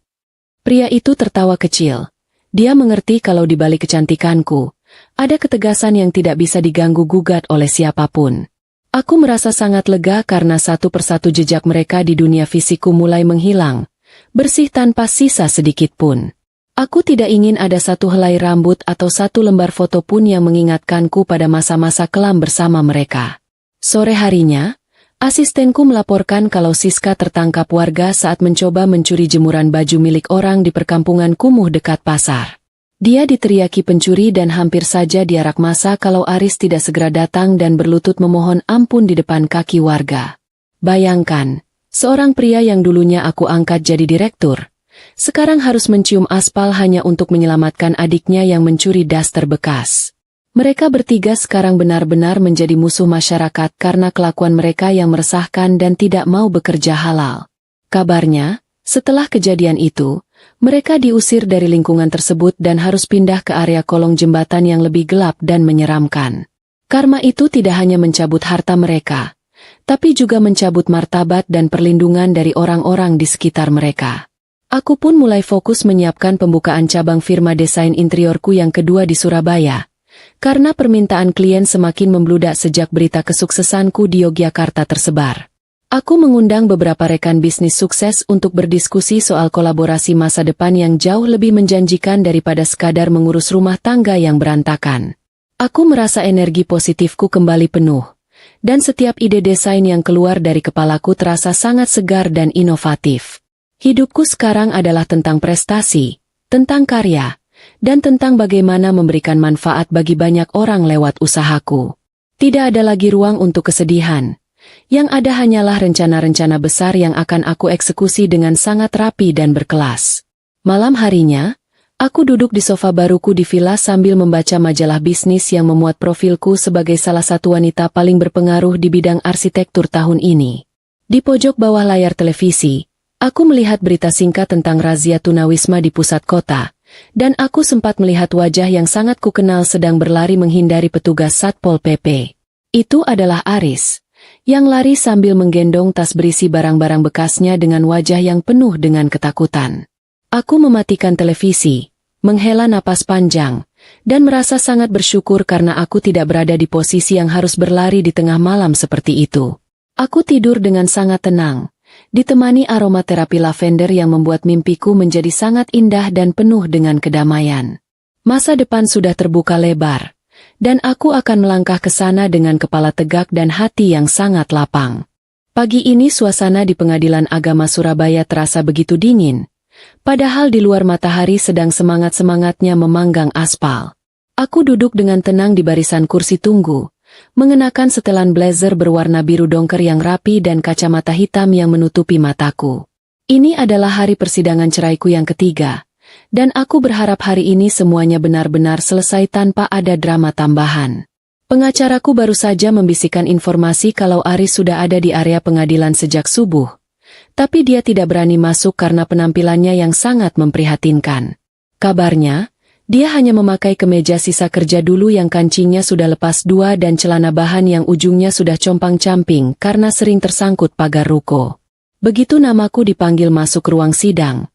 Pria itu tertawa kecil. Dia mengerti kalau di balik kecantikanku, ada ketegasan yang tidak bisa diganggu-gugat oleh siapapun. Aku merasa sangat lega karena satu persatu jejak mereka di dunia fisikku mulai menghilang, bersih tanpa sisa sedikit pun. Aku tidak ingin ada satu helai rambut atau satu lembar foto pun yang mengingatkanku pada masa-masa kelam bersama mereka. Sore harinya, asistenku melaporkan kalau Siska tertangkap warga saat mencoba mencuri jemuran baju milik orang di perkampungan kumuh dekat pasar. Dia diteriaki pencuri dan hampir saja diarak massa kalau Aris tidak segera datang dan berlutut memohon ampun di depan kaki warga. Bayangkan, seorang pria yang dulunya aku angkat jadi direktur, sekarang harus mencium aspal hanya untuk menyelamatkan adiknya yang mencuri daster bekas. Mereka bertiga sekarang benar-benar menjadi musuh masyarakat karena kelakuan mereka yang meresahkan dan tidak mau bekerja halal. Kabarnya, setelah kejadian itu, mereka diusir dari lingkungan tersebut dan harus pindah ke area kolong jembatan yang lebih gelap dan menyeramkan. Karma itu tidak hanya mencabut harta mereka, tapi juga mencabut martabat dan perlindungan dari orang-orang di sekitar mereka. Aku pun mulai fokus menyiapkan pembukaan cabang firma desain interiorku yang kedua di Surabaya, karena permintaan klien semakin membludak sejak berita kesuksesanku di Yogyakarta tersebar. Aku mengundang beberapa rekan bisnis sukses untuk berdiskusi soal kolaborasi masa depan yang jauh lebih menjanjikan daripada sekadar mengurus rumah tangga yang berantakan. Aku merasa energi positifku kembali penuh, dan setiap ide desain yang keluar dari kepalaku terasa sangat segar dan inovatif. Hidupku sekarang adalah tentang prestasi, tentang karya, dan tentang bagaimana memberikan manfaat bagi banyak orang lewat usahaku. Tidak ada lagi ruang untuk kesedihan. Yang ada hanyalah rencana-rencana besar yang akan aku eksekusi dengan sangat rapi dan berkelas. Malam harinya, aku duduk di sofa baruku di villa sambil membaca majalah bisnis yang memuat profilku sebagai salah satu wanita paling berpengaruh di bidang arsitektur tahun ini. Di pojok bawah layar televisi, aku melihat berita singkat tentang razia tunawisma di pusat kota, dan aku sempat melihat wajah yang sangat kukenal sedang berlari menghindari petugas Satpol PP. Itu adalah Aris, yang lari sambil menggendong tas berisi barang-barang bekasnya dengan wajah yang penuh dengan ketakutan. Aku mematikan televisi, menghela napas panjang, dan merasa sangat bersyukur karena aku tidak berada di posisi yang harus berlari di tengah malam seperti itu. Aku tidur dengan sangat tenang, ditemani aromaterapi lavender yang membuat mimpiku menjadi sangat indah dan penuh dengan kedamaian. Masa depan sudah terbuka lebar, dan aku akan melangkah ke sana dengan kepala tegak dan hati yang sangat lapang. Pagi ini suasana di Pengadilan Agama Surabaya terasa begitu dingin, padahal di luar matahari sedang semangat-semangatnya memanggang aspal. Aku duduk dengan tenang di barisan kursi tunggu, mengenakan setelan blazer berwarna biru dongker yang rapi dan kacamata hitam yang menutupi mataku. Ini adalah hari persidangan ceraiku yang ketiga, dan aku berharap hari ini semuanya benar-benar selesai tanpa ada drama tambahan. Pengacaraku baru saja membisikkan informasi kalau Aris sudah ada di area pengadilan sejak subuh, tapi dia tidak berani masuk karena penampilannya yang sangat memprihatinkan. Kabarnya, dia hanya memakai kemeja sisa kerja dulu yang kancingnya sudah lepas dua dan celana bahan yang ujungnya sudah compang-camping karena sering tersangkut pagar ruko. Begitu namaku dipanggil masuk ruang sidang,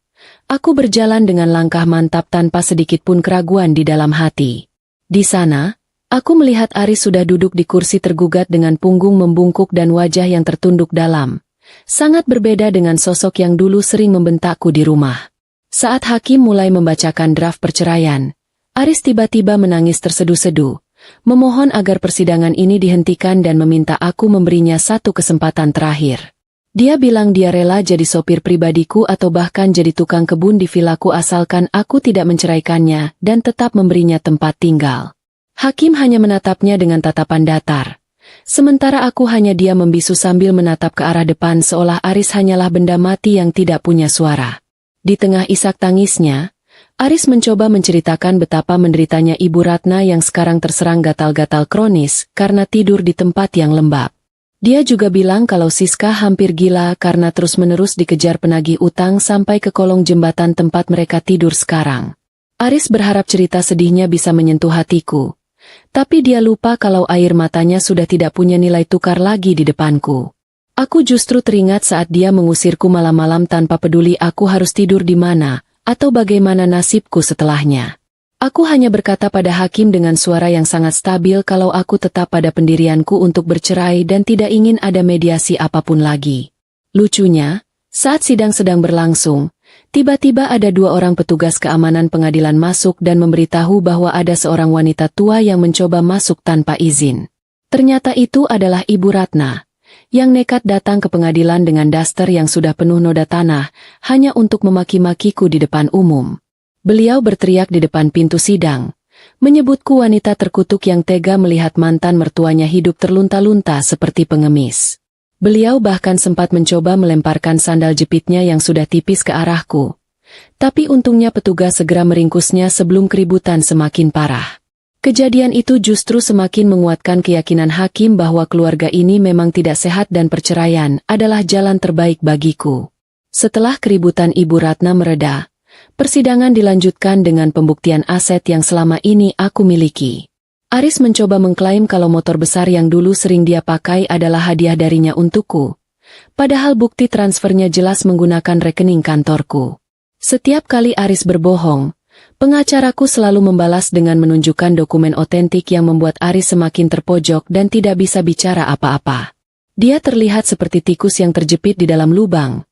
aku berjalan dengan langkah mantap tanpa sedikit pun keraguan di dalam hati. Di sana, aku melihat Aris sudah duduk di kursi tergugat dengan punggung membungkuk dan wajah yang tertunduk dalam. Sangat berbeda dengan sosok yang dulu sering membentakku di rumah. Saat hakim mulai membacakan draft perceraian, Aris tiba-tiba menangis terseduh-seduh, memohon agar persidangan ini dihentikan dan meminta aku memberinya satu kesempatan terakhir. Dia bilang dia rela jadi sopir pribadiku atau bahkan jadi tukang kebun di vilaku asalkan aku tidak menceraikannya dan tetap memberinya tempat tinggal. Hakim hanya menatapnya dengan tatapan datar. Sementara aku hanya diam membisu sambil menatap ke arah depan seolah Aris hanyalah benda mati yang tidak punya suara. Di tengah isak tangisnya, Aris mencoba menceritakan betapa menderitanya Ibu Ratna yang sekarang terserang gatal-gatal kronis karena tidur di tempat yang lembab. Dia juga bilang kalau Siska hampir gila karena terus-menerus dikejar penagih utang sampai ke kolong jembatan tempat mereka tidur sekarang. Aris berharap cerita sedihnya bisa menyentuh hatiku, tapi dia lupa kalau air matanya sudah tidak punya nilai tukar lagi di depanku. Aku justru teringat saat dia mengusirku malam-malam tanpa peduli aku harus tidur di mana, atau bagaimana nasibku setelahnya. Aku hanya berkata pada hakim dengan suara yang sangat stabil kalau aku tetap pada pendirianku untuk bercerai dan tidak ingin ada mediasi apapun lagi. Lucunya, saat sidang sedang berlangsung, tiba-tiba ada dua orang petugas keamanan pengadilan masuk dan memberitahu bahwa ada seorang wanita tua yang mencoba masuk tanpa izin. Ternyata itu adalah Ibu Ratna, yang nekat datang ke pengadilan dengan daster yang sudah penuh noda tanah, hanya untuk memaki-makiku di depan umum. Beliau berteriak di depan pintu sidang, menyebutku wanita terkutuk yang tega melihat mantan mertuanya hidup terlunta-lunta seperti pengemis. Beliau bahkan sempat mencoba melemparkan sandal jepitnya yang sudah tipis ke arahku. Tapi untungnya petugas segera meringkusnya sebelum keributan semakin parah. Kejadian itu justru semakin menguatkan keyakinan hakim bahwa keluarga ini memang tidak sehat dan perceraian adalah jalan terbaik bagiku. Setelah keributan Ibu Ratna mereda, persidangan dilanjutkan dengan pembuktian aset yang selama ini aku miliki. Aris mencoba mengklaim kalau motor besar yang dulu sering dia pakai adalah hadiah darinya untukku. Padahal bukti transfernya jelas menggunakan rekening kantorku. Setiap kali Aris berbohong, pengacaraku selalu membalas dengan menunjukkan dokumen otentik yang membuat Aris semakin terpojok dan tidak bisa bicara apa-apa. Dia terlihat seperti tikus yang terjepit di dalam lubang.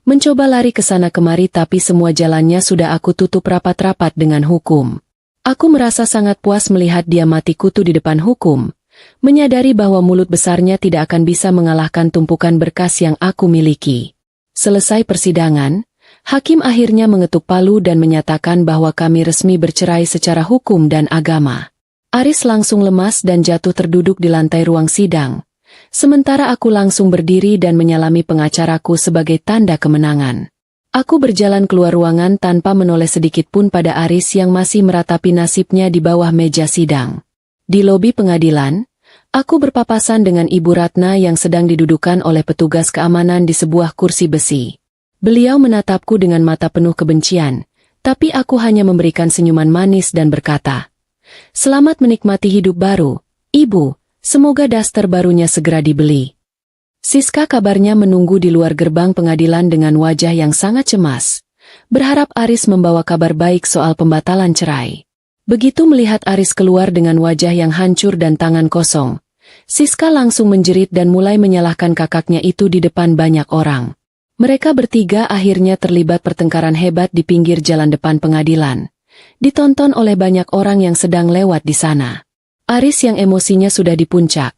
Mencoba lari ke sana kemari tapi semua jalannya sudah aku tutup rapat-rapat dengan hukum. Aku merasa sangat puas melihat dia mati kutu di depan hukum, menyadari bahwa mulut besarnya tidak akan bisa mengalahkan tumpukan berkas yang aku miliki. Selesai persidangan, hakim akhirnya mengetuk palu dan menyatakan bahwa kami resmi bercerai secara hukum dan agama. Aris langsung lemas dan jatuh terduduk di lantai ruang sidang. Sementara aku langsung berdiri dan menyalami pengacaraku sebagai tanda kemenangan. Aku berjalan keluar ruangan tanpa menoleh sedikit pun pada Aris yang masih meratapi nasibnya di bawah meja sidang. Di lobi pengadilan, aku berpapasan dengan Ibu Ratna yang sedang didudukan oleh petugas keamanan di sebuah kursi besi. Beliau menatapku dengan mata penuh kebencian, tapi aku hanya memberikan senyuman manis dan berkata, "Selamat menikmati hidup baru, Ibu. Semoga daster barunya segera dibeli." Siska kabarnya menunggu di luar gerbang pengadilan dengan wajah yang sangat cemas, berharap Aris membawa kabar baik soal pembatalan cerai. Begitu melihat Aris keluar dengan wajah yang hancur dan tangan kosong, Siska langsung menjerit dan mulai menyalahkan kakaknya itu di depan banyak orang. Mereka bertiga akhirnya terlibat pertengkaran hebat di pinggir jalan depan pengadilan, ditonton oleh banyak orang yang sedang lewat di sana. Aris yang emosinya sudah di puncak,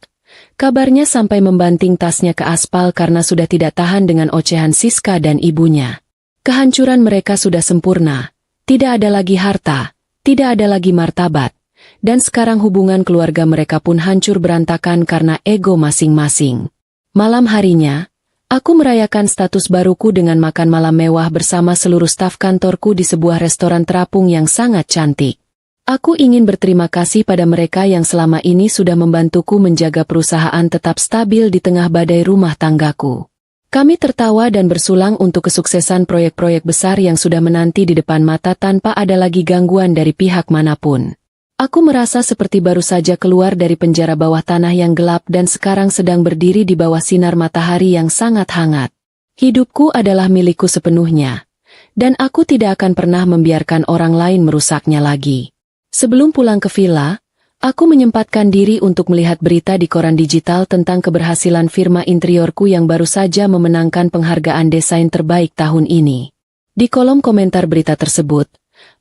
kabarnya sampai membanting tasnya ke aspal karena sudah tidak tahan dengan ocehan Siska dan ibunya. Kehancuran mereka sudah sempurna, tidak ada lagi harta, tidak ada lagi martabat, dan sekarang hubungan keluarga mereka pun hancur berantakan karena ego masing-masing. Malam harinya, aku merayakan status baruku dengan makan malam mewah bersama seluruh staf kantorku di sebuah restoran terapung yang sangat cantik. Aku ingin berterima kasih pada mereka yang selama ini sudah membantuku menjaga perusahaan tetap stabil di tengah badai rumah tanggaku. Kami tertawa dan bersulang untuk kesuksesan proyek-proyek besar yang sudah menanti di depan mata tanpa ada lagi gangguan dari pihak manapun. Aku merasa seperti baru saja keluar dari penjara bawah tanah yang gelap dan sekarang sedang berdiri di bawah sinar matahari yang sangat hangat. Hidupku adalah milikku sepenuhnya, dan aku tidak akan pernah membiarkan orang lain merusaknya lagi. Sebelum pulang ke villa, aku menyempatkan diri untuk melihat berita di koran digital tentang keberhasilan firma interiorku yang baru saja memenangkan penghargaan desain terbaik tahun ini. Di kolom komentar berita tersebut,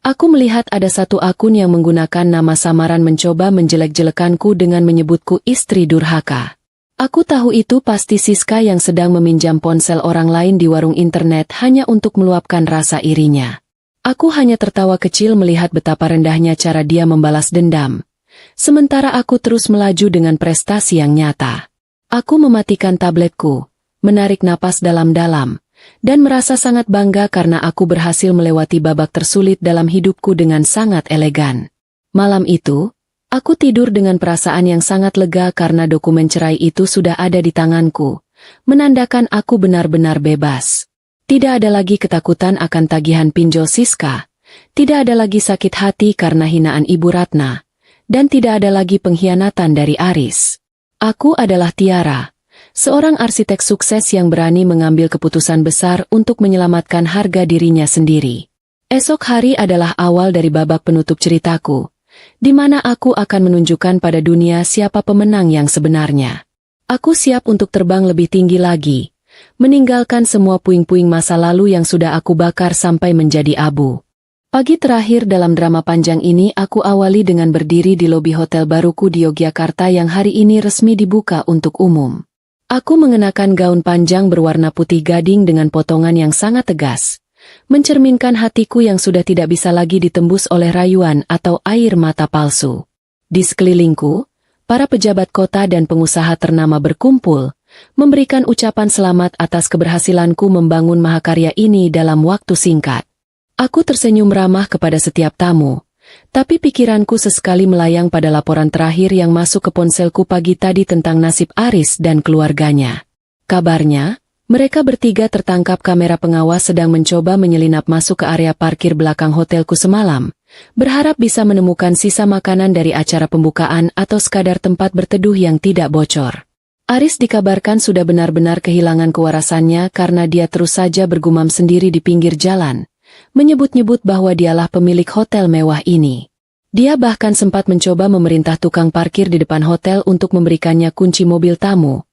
aku melihat ada satu akun yang menggunakan nama samaran mencoba menjelek-jelekanku dengan menyebutku istri durhaka. Aku tahu itu pasti Siska yang sedang meminjam ponsel orang lain di warung internet hanya untuk meluapkan rasa irinya. Aku hanya tertawa kecil melihat betapa rendahnya cara dia membalas dendam. Sementara aku terus melaju dengan prestasi yang nyata. Aku mematikan tabletku, menarik napas dalam-dalam, dan merasa sangat bangga karena aku berhasil melewati babak tersulit dalam hidupku dengan sangat elegan. Malam itu, aku tidur dengan perasaan yang sangat lega karena dokumen cerai itu sudah ada di tanganku, menandakan aku benar-benar bebas. Tidak ada lagi ketakutan akan tagihan pinjol Siska, tidak ada lagi sakit hati karena hinaan Ibu Ratna, dan tidak ada lagi pengkhianatan dari Aris. Aku adalah Tiara, seorang arsitek sukses yang berani mengambil keputusan besar untuk menyelamatkan harga dirinya sendiri. Esok hari adalah awal dari babak penutup ceritaku, di mana aku akan menunjukkan pada dunia siapa pemenang yang sebenarnya. Aku siap untuk terbang lebih tinggi lagi, meninggalkan semua puing-puing masa lalu yang sudah aku bakar sampai menjadi abu. Pagi terakhir dalam drama panjang ini aku awali dengan berdiri di lobi hotel baruku di Yogyakarta yang hari ini resmi dibuka untuk umum. Aku mengenakan gaun panjang berwarna putih gading dengan potongan yang sangat tegas, mencerminkan hatiku yang sudah tidak bisa lagi ditembus oleh rayuan atau air mata palsu. Di sekelilingku, para pejabat kota dan pengusaha ternama berkumpul, memberikan ucapan selamat atas keberhasilanku membangun mahakarya ini dalam waktu singkat. Aku tersenyum ramah kepada setiap tamu, tapi pikiranku sesekali melayang pada laporan terakhir yang masuk ke ponselku pagi tadi tentang nasib Aris dan keluarganya. Kabarnya, mereka bertiga tertangkap kamera pengawas sedang mencoba menyelinap masuk ke area parkir belakang hotelku semalam, berharap bisa menemukan sisa makanan dari acara pembukaan atau sekadar tempat berteduh yang tidak bocor. Aris dikabarkan sudah benar-benar kehilangan kewarasannya karena dia terus saja bergumam sendiri di pinggir jalan, menyebut-nyebut bahwa dialah pemilik hotel mewah ini. Dia bahkan sempat mencoba memerintah tukang parkir di depan hotel untuk memberikannya kunci mobil tamu,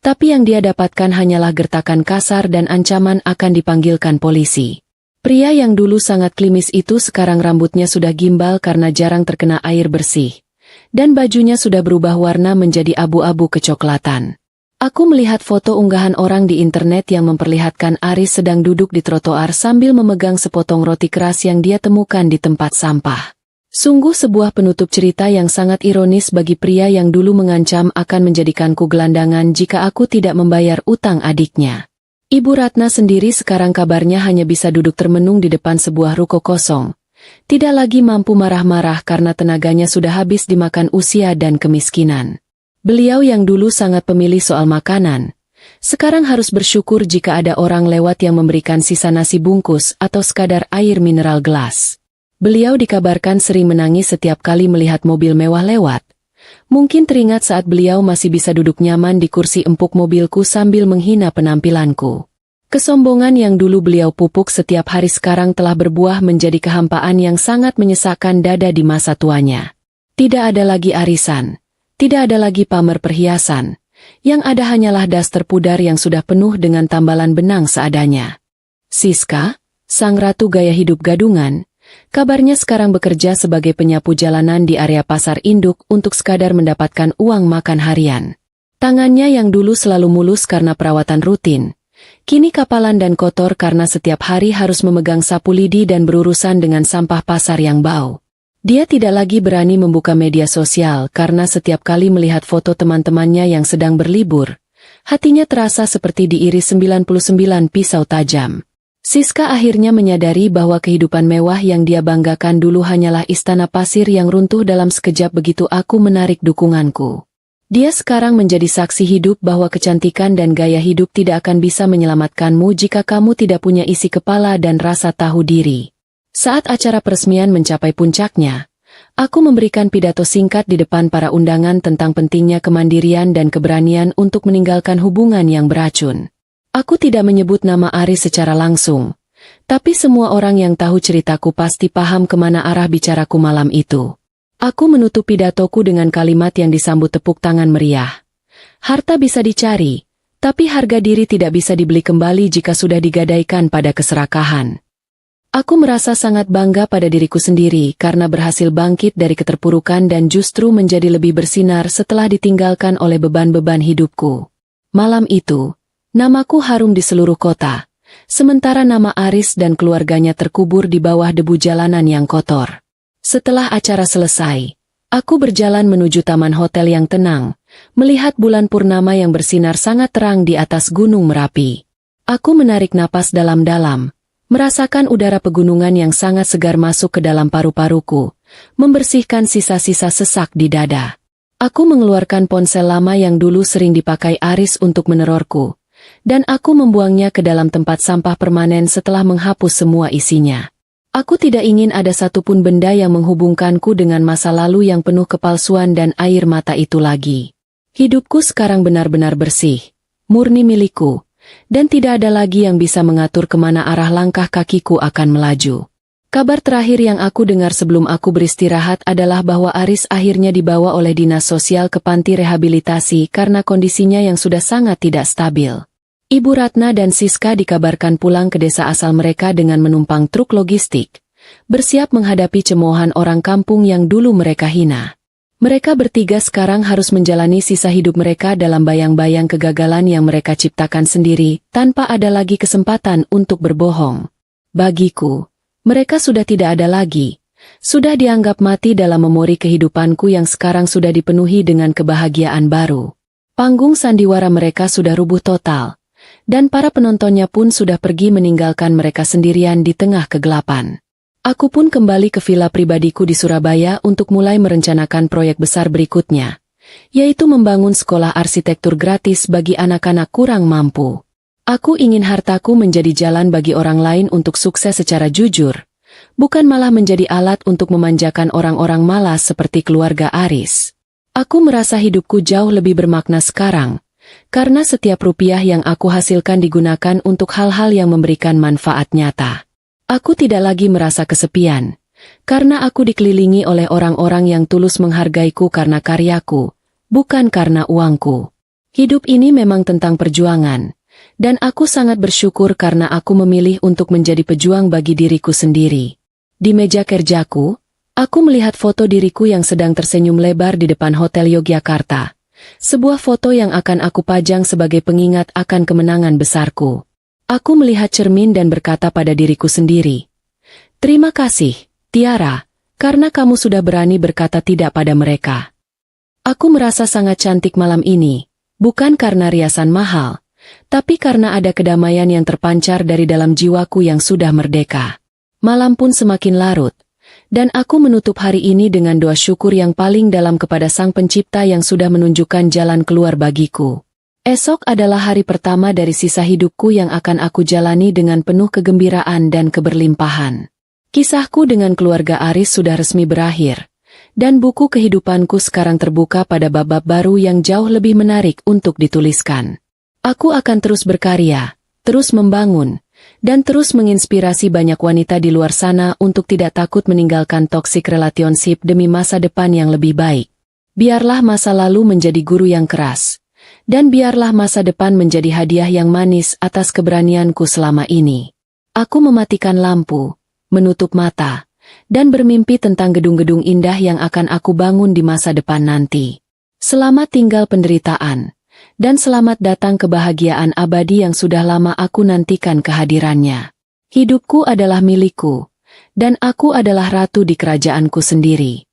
Tapi yang dia dapatkan hanyalah gertakan kasar dan ancaman akan dipanggilkan polisi. Pria yang dulu sangat klimis itu sekarang rambutnya sudah gimbal karena jarang terkena air bersih. Dan bajunya sudah berubah warna menjadi abu-abu kecoklatan. Aku melihat foto unggahan orang di internet yang memperlihatkan Aris sedang duduk di trotoar sambil memegang sepotong roti keras yang dia temukan di tempat sampah. Sungguh sebuah penutup cerita yang sangat ironis bagi pria yang dulu mengancam akan menjadikanku gelandangan jika aku tidak membayar utang adiknya. Ibu Ratna sendiri sekarang kabarnya hanya bisa duduk termenung di depan sebuah ruko kosong. Tidak lagi mampu marah-marah karena tenaganya sudah habis dimakan usia dan kemiskinan. Beliau yang dulu sangat pemilih soal makanan, sekarang harus bersyukur jika ada orang lewat yang memberikan sisa nasi bungkus atau sekadar air mineral gelas. Beliau dikabarkan sering menangis setiap kali melihat mobil mewah lewat. Mungkin teringat saat beliau masih bisa duduk nyaman di kursi empuk mobilku sambil menghina penampilanku. Kesombongan yang dulu beliau pupuk setiap hari sekarang telah berbuah menjadi kehampaan yang sangat menyesakkan dada di masa tuanya. Tidak ada lagi arisan, tidak ada lagi pamer perhiasan, yang ada hanyalah daster pudar yang sudah penuh dengan tambalan benang seadanya. Siska, sang ratu gaya hidup gadungan, kabarnya sekarang bekerja sebagai penyapu jalanan di area pasar induk untuk sekadar mendapatkan uang makan harian. Tangannya yang dulu selalu mulus karena perawatan rutin, kini kapalan dan kotor karena setiap hari harus memegang sapu lidi dan berurusan dengan sampah pasar yang bau. Dia tidak lagi berani membuka media sosial karena setiap kali melihat foto teman-temannya yang sedang berlibur, hatinya terasa seperti diiris 99 pisau tajam. Siska akhirnya menyadari bahwa kehidupan mewah yang dia banggakan dulu hanyalah istana pasir yang runtuh dalam sekejap begitu aku menarik dukunganku. Dia sekarang menjadi saksi hidup bahwa kecantikan dan gaya hidup tidak akan bisa menyelamatkanmu jika kamu tidak punya isi kepala dan rasa tahu diri. Saat acara peresmian mencapai puncaknya, aku memberikan pidato singkat di depan para undangan tentang pentingnya kemandirian dan keberanian untuk meninggalkan hubungan yang beracun. Aku tidak menyebut nama Aris secara langsung, tapi semua orang yang tahu ceritaku pasti paham kemana arah bicaraku malam itu. Aku menutup pidatoku dengan kalimat yang disambut tepuk tangan meriah. Harta bisa dicari, tapi harga diri tidak bisa dibeli kembali jika sudah digadaikan pada keserakahan. Aku merasa sangat bangga pada diriku sendiri karena berhasil bangkit dari keterpurukan dan justru menjadi lebih bersinar setelah ditinggalkan oleh beban-beban hidupku. Malam itu, namaku harum di seluruh kota, sementara nama Aris dan keluarganya terkubur di bawah debu jalanan yang kotor. Setelah acara selesai, aku berjalan menuju taman hotel yang tenang, melihat bulan purnama yang bersinar sangat terang di atas Gunung Merapi. Aku menarik napas dalam-dalam, merasakan udara pegunungan yang sangat segar masuk ke dalam paru-paruku, membersihkan sisa-sisa sesak di dada. Aku mengeluarkan ponsel lama yang dulu sering dipakai Aris untuk menerorku, dan aku membuangnya ke dalam tempat sampah permanen setelah menghapus semua isinya. Aku tidak ingin ada satupun benda yang menghubungkanku dengan masa lalu yang penuh kepalsuan dan air mata itu lagi. Hidupku sekarang benar-benar bersih, murni milikku, dan tidak ada lagi yang bisa mengatur kemana arah langkah kakiku akan melaju. Kabar terakhir yang aku dengar sebelum aku beristirahat adalah bahwa Aris akhirnya dibawa oleh dinas sosial ke panti rehabilitasi karena kondisinya yang sudah sangat tidak stabil. Ibu Ratna dan Siska dikabarkan pulang ke desa asal mereka dengan menumpang truk logistik, bersiap menghadapi cemoohan orang kampung yang dulu mereka hina. Mereka bertiga sekarang harus menjalani sisa hidup mereka dalam bayang-bayang kegagalan yang mereka ciptakan sendiri, tanpa ada lagi kesempatan untuk berbohong. Bagiku, mereka sudah tidak ada lagi, sudah dianggap mati dalam memori kehidupanku yang sekarang sudah dipenuhi dengan kebahagiaan baru. Panggung sandiwara mereka sudah rubuh total, dan para penontonnya pun sudah pergi meninggalkan mereka sendirian di tengah kegelapan. Aku pun kembali ke villa pribadiku di Surabaya untuk mulai merencanakan proyek besar berikutnya, yaitu membangun sekolah arsitektur gratis bagi anak-anak kurang mampu. Aku ingin hartaku menjadi jalan bagi orang lain untuk sukses secara jujur, bukan malah menjadi alat untuk memanjakan orang-orang malas seperti keluarga Aris. Aku merasa hidupku jauh lebih bermakna sekarang, karena setiap rupiah yang aku hasilkan digunakan untuk hal-hal yang memberikan manfaat nyata. Aku tidak lagi merasa kesepian, karena aku dikelilingi oleh orang-orang yang tulus menghargaiku karena karyaku, bukan karena uangku. Hidup ini memang tentang perjuangan, dan aku sangat bersyukur karena aku memilih untuk menjadi pejuang bagi diriku sendiri. Di meja kerjaku, aku melihat foto diriku yang sedang tersenyum lebar di depan Hotel Yogyakarta. Sebuah foto yang akan aku pajang sebagai pengingat akan kemenangan besarku. Aku melihat cermin dan berkata pada diriku sendiri, "Terima kasih, Tiara, karena kamu sudah berani berkata tidak pada mereka." Aku merasa sangat cantik malam ini, bukan karena riasan mahal, tapi karena ada kedamaian yang terpancar dari dalam jiwaku yang sudah merdeka. Malam pun semakin larut, dan aku menutup hari ini dengan doa syukur yang paling dalam kepada Sang Pencipta yang sudah menunjukkan jalan keluar bagiku. Esok adalah hari pertama dari sisa hidupku yang akan aku jalani dengan penuh kegembiraan dan keberlimpahan. Kisahku dengan keluarga Aris sudah resmi berakhir, dan buku kehidupanku sekarang terbuka pada bab-bab baru yang jauh lebih menarik untuk dituliskan. Aku akan terus berkarya, terus membangun, dan terus menginspirasi banyak wanita di luar sana untuk tidak takut meninggalkan toxic relationship demi masa depan yang lebih baik. Biarlah masa lalu menjadi guru yang keras, dan biarlah masa depan menjadi hadiah yang manis atas keberanianku selama ini. Aku mematikan lampu, menutup mata, dan bermimpi tentang gedung-gedung indah yang akan aku bangun di masa depan nanti. Selamat tinggal penderitaan, dan selamat datang kebahagiaan abadi yang sudah lama aku nantikan kehadirannya. Hidupku adalah milikku, dan aku adalah ratu di kerajaanku sendiri.